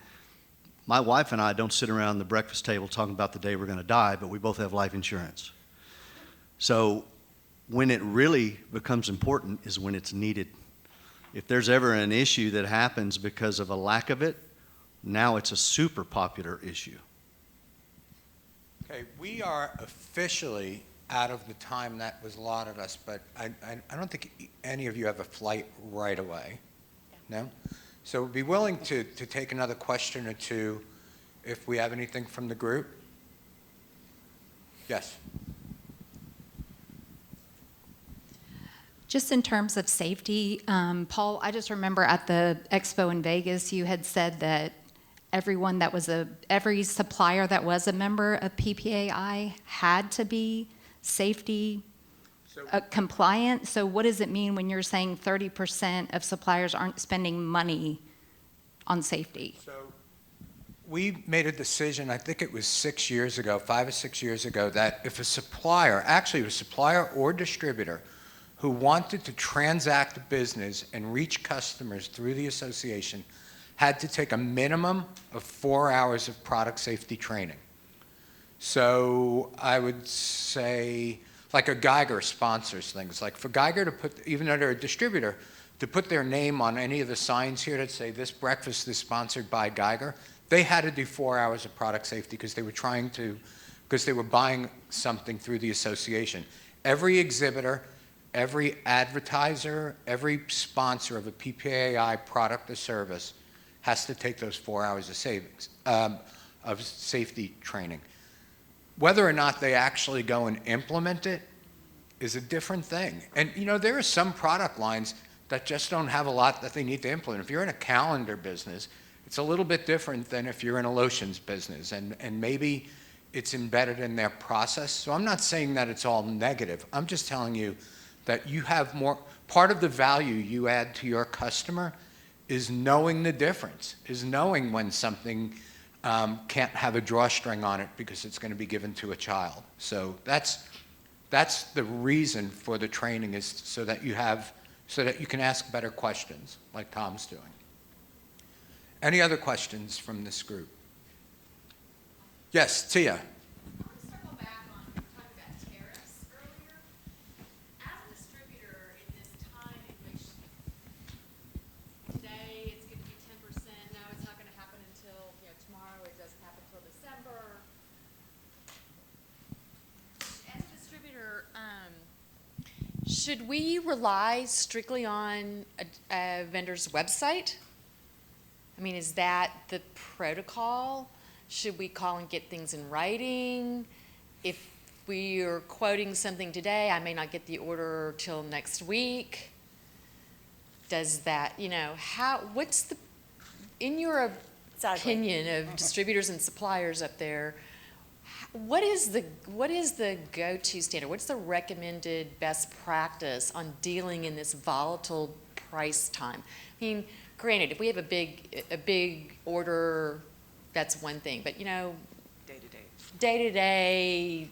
[SPEAKER 8] my wife and I don't sit around the breakfast table talking about the day we're going to die, but we both have life insurance. So when it really becomes important is when it's needed. If there's ever an issue that happens because of a lack of it, now it's a super popular issue.
[SPEAKER 3] Okay, we are officially out of the time that was allotted us, but I don't think any of you have a flight right away. No? So we'd be willing to take another question or two if we have anything from the group. Yes.
[SPEAKER 10] Just in terms of safety, Paul, I just remember at the expo in Vegas, you had said that every supplier that was a member of PPAI had to be safety compliant. So what does it mean when you're saying 30% of suppliers aren't spending money on safety?
[SPEAKER 3] So we made a decision, I think it was 6 years ago, 5 or 6 years ago, that if a supplier, actually a supplier or distributor, who wanted to transact business and reach customers through the association had to take a minimum of 4 hours of product safety training. So I would say, like a Geiger sponsors things. Like for Geiger to put, even though they're a distributor, to put their name on any of the signs here that say this breakfast is sponsored by Geiger, they had to do 4 hours of product safety because they were buying something through the association. Every exhibitor, every advertiser, every sponsor of a PPAI product or service has to take those 4 hours of safety training. Whether or not they actually go and implement it is a different thing. And you know, there are some product lines that just don't have a lot that they need to implement. If you're in a calendar business, it's a little bit different than if you're in a lotions business, and maybe it's embedded in their process. So I'm not saying that it's all negative. I'm just telling you that you have more, part of the value you add to your customer is knowing the difference, is knowing when something can't have a drawstring on it because it's going to be given to a child. So that's the reason for the training, is so that you can ask better questions like Tom's doing. Any other questions from this group? Yes, Tia.
[SPEAKER 11] Should we rely strictly on a vendor's website? I mean, is that the protocol? Should we call and get things in writing? If we are quoting something today, I may not get the order till next week. Does that, what's the, in your opinion of distributors and suppliers up there, what is the go-to standard? What's the recommended best practice on dealing in this volatile price time? I mean, granted, if we have a big order, that's one thing. But day to day,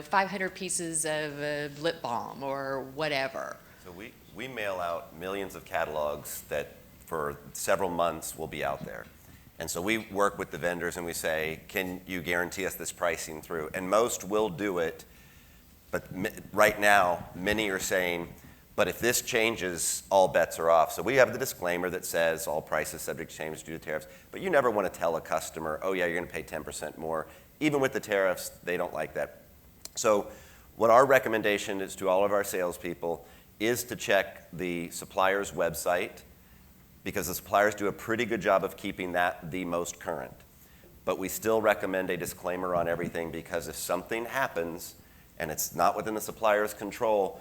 [SPEAKER 11] 500 pieces of lip balm or whatever.
[SPEAKER 2] So we mail out millions of catalogs that for several months will be out there. And so we work with the vendors and we say, can you guarantee us this pricing through? And most will do it, but right now, many are saying, but if this changes, all bets are off. So we have the disclaimer that says all prices subject to change due to tariffs, but you never want to tell a customer, oh yeah, you're going to pay 10% more. Even with the tariffs, they don't like that. So what our recommendation is to all of our salespeople is to check the supplier's website, because the suppliers do a pretty good job of keeping that the most current. But we still recommend a disclaimer on everything, because if something happens and it's not within the supplier's control,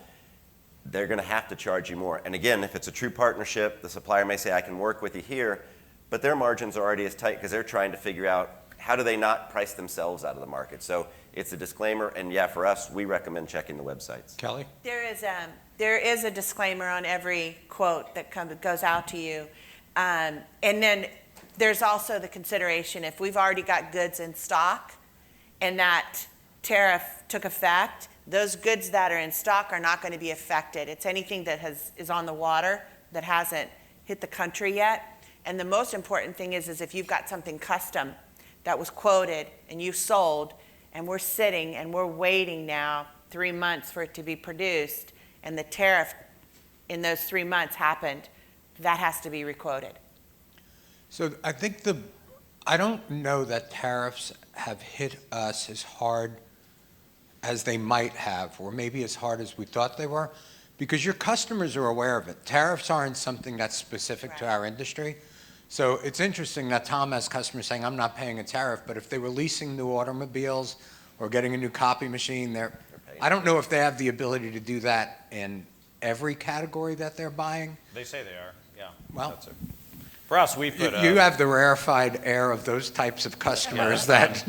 [SPEAKER 2] they're going to have to charge you more. And again, if it's a true partnership, the supplier may say, I can work with you here, but their margins are already as tight because they're trying to figure out how do they not price themselves out of the market. So it's a disclaimer, and yeah, for us, we recommend checking the websites.
[SPEAKER 3] Kelly?
[SPEAKER 4] There is a disclaimer on every quote that goes out to you. And then there's also the consideration, if we've already got goods in stock and that tariff took effect, those goods that are in stock are not going to be affected. It's anything that is on the water that hasn't hit the country yet. And the most important thing is if you've got something custom that was quoted and you sold, and we're sitting and we're waiting now 3 months for it to be produced, and the tariff in those 3 months happened, that has to be requoted.
[SPEAKER 3] So I think I don't know that tariffs have hit us as hard as they might have, or maybe as hard as we thought they were, because your customers are aware of it. Tariffs aren't something that's specific to our industry. So it's interesting that Tom has customers saying, I'm not paying a tariff, but if they were leasing new automobiles or getting a new copy machine, I don't know if they have the ability to do that in every category that they're buying.
[SPEAKER 5] They say they are, yeah.
[SPEAKER 3] Well,
[SPEAKER 5] That's it. For us, we put
[SPEAKER 3] you have the rarefied air of those types of customers that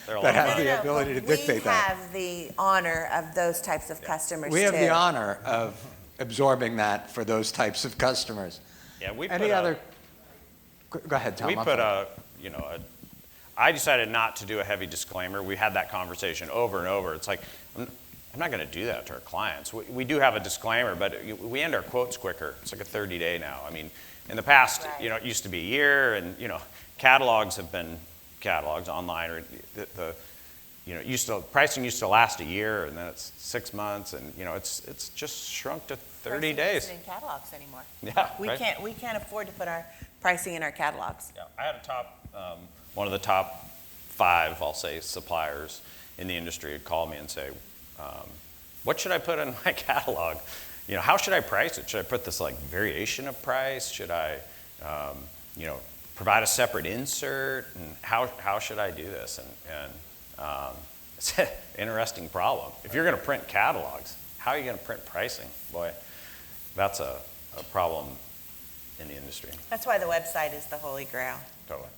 [SPEAKER 3] have the ability to dictate that.
[SPEAKER 4] We have the honor of those types of customers, too.
[SPEAKER 3] We have the honor of absorbing that for those types of customers.
[SPEAKER 5] Yeah, we
[SPEAKER 3] Any
[SPEAKER 5] put
[SPEAKER 3] other? Go ahead, Tom.
[SPEAKER 5] We put I decided not to do a heavy disclaimer. We had that conversation over and over. It's like, I'm not going to do that to our clients. We do have a disclaimer, but we end our quotes quicker. It's like a 30-day now. I mean, in the past,
[SPEAKER 4] Right.
[SPEAKER 5] it used to be a year, and catalogs have been catalogs online, or pricing used to last a year, and then it's 6 months, and it's just shrunk to 30 days.
[SPEAKER 4] In catalogs anymore.
[SPEAKER 5] Yeah,
[SPEAKER 4] we
[SPEAKER 5] right?
[SPEAKER 4] can't afford to put our pricing in our catalogs.
[SPEAKER 5] Yeah, I had one of the top 5, I'll say, suppliers in the industry would call me and say, what should I put in my catalog? How should I price it? Should I put this variation of price? Should I, provide a separate insert? And how should I do this? And it's an interesting problem. If you're going to print catalogs, how are you going to print pricing? Boy, that's a problem in the industry.
[SPEAKER 4] That's why the website is the holy grail.
[SPEAKER 5] Totally.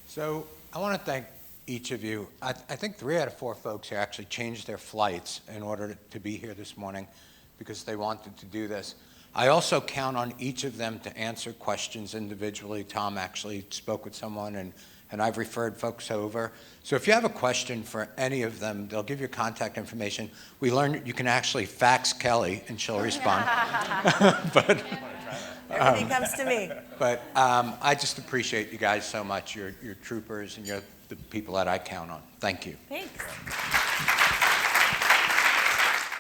[SPEAKER 3] So I want to thank each of you. I think 3 out of 4 folks here actually changed their flights in order to be here this morning because they wanted to do this. I also count on each of them to answer questions individually. Tom actually spoke with someone, and I've referred folks over. So if you have a question for any of them, they'll give you contact information. We learned you can actually fax Kelly, and she'll respond. But
[SPEAKER 4] Everything comes to me.
[SPEAKER 3] But I just appreciate you guys so much. You're troopers, and you're the people that I count on. Thank you.
[SPEAKER 4] Thanks.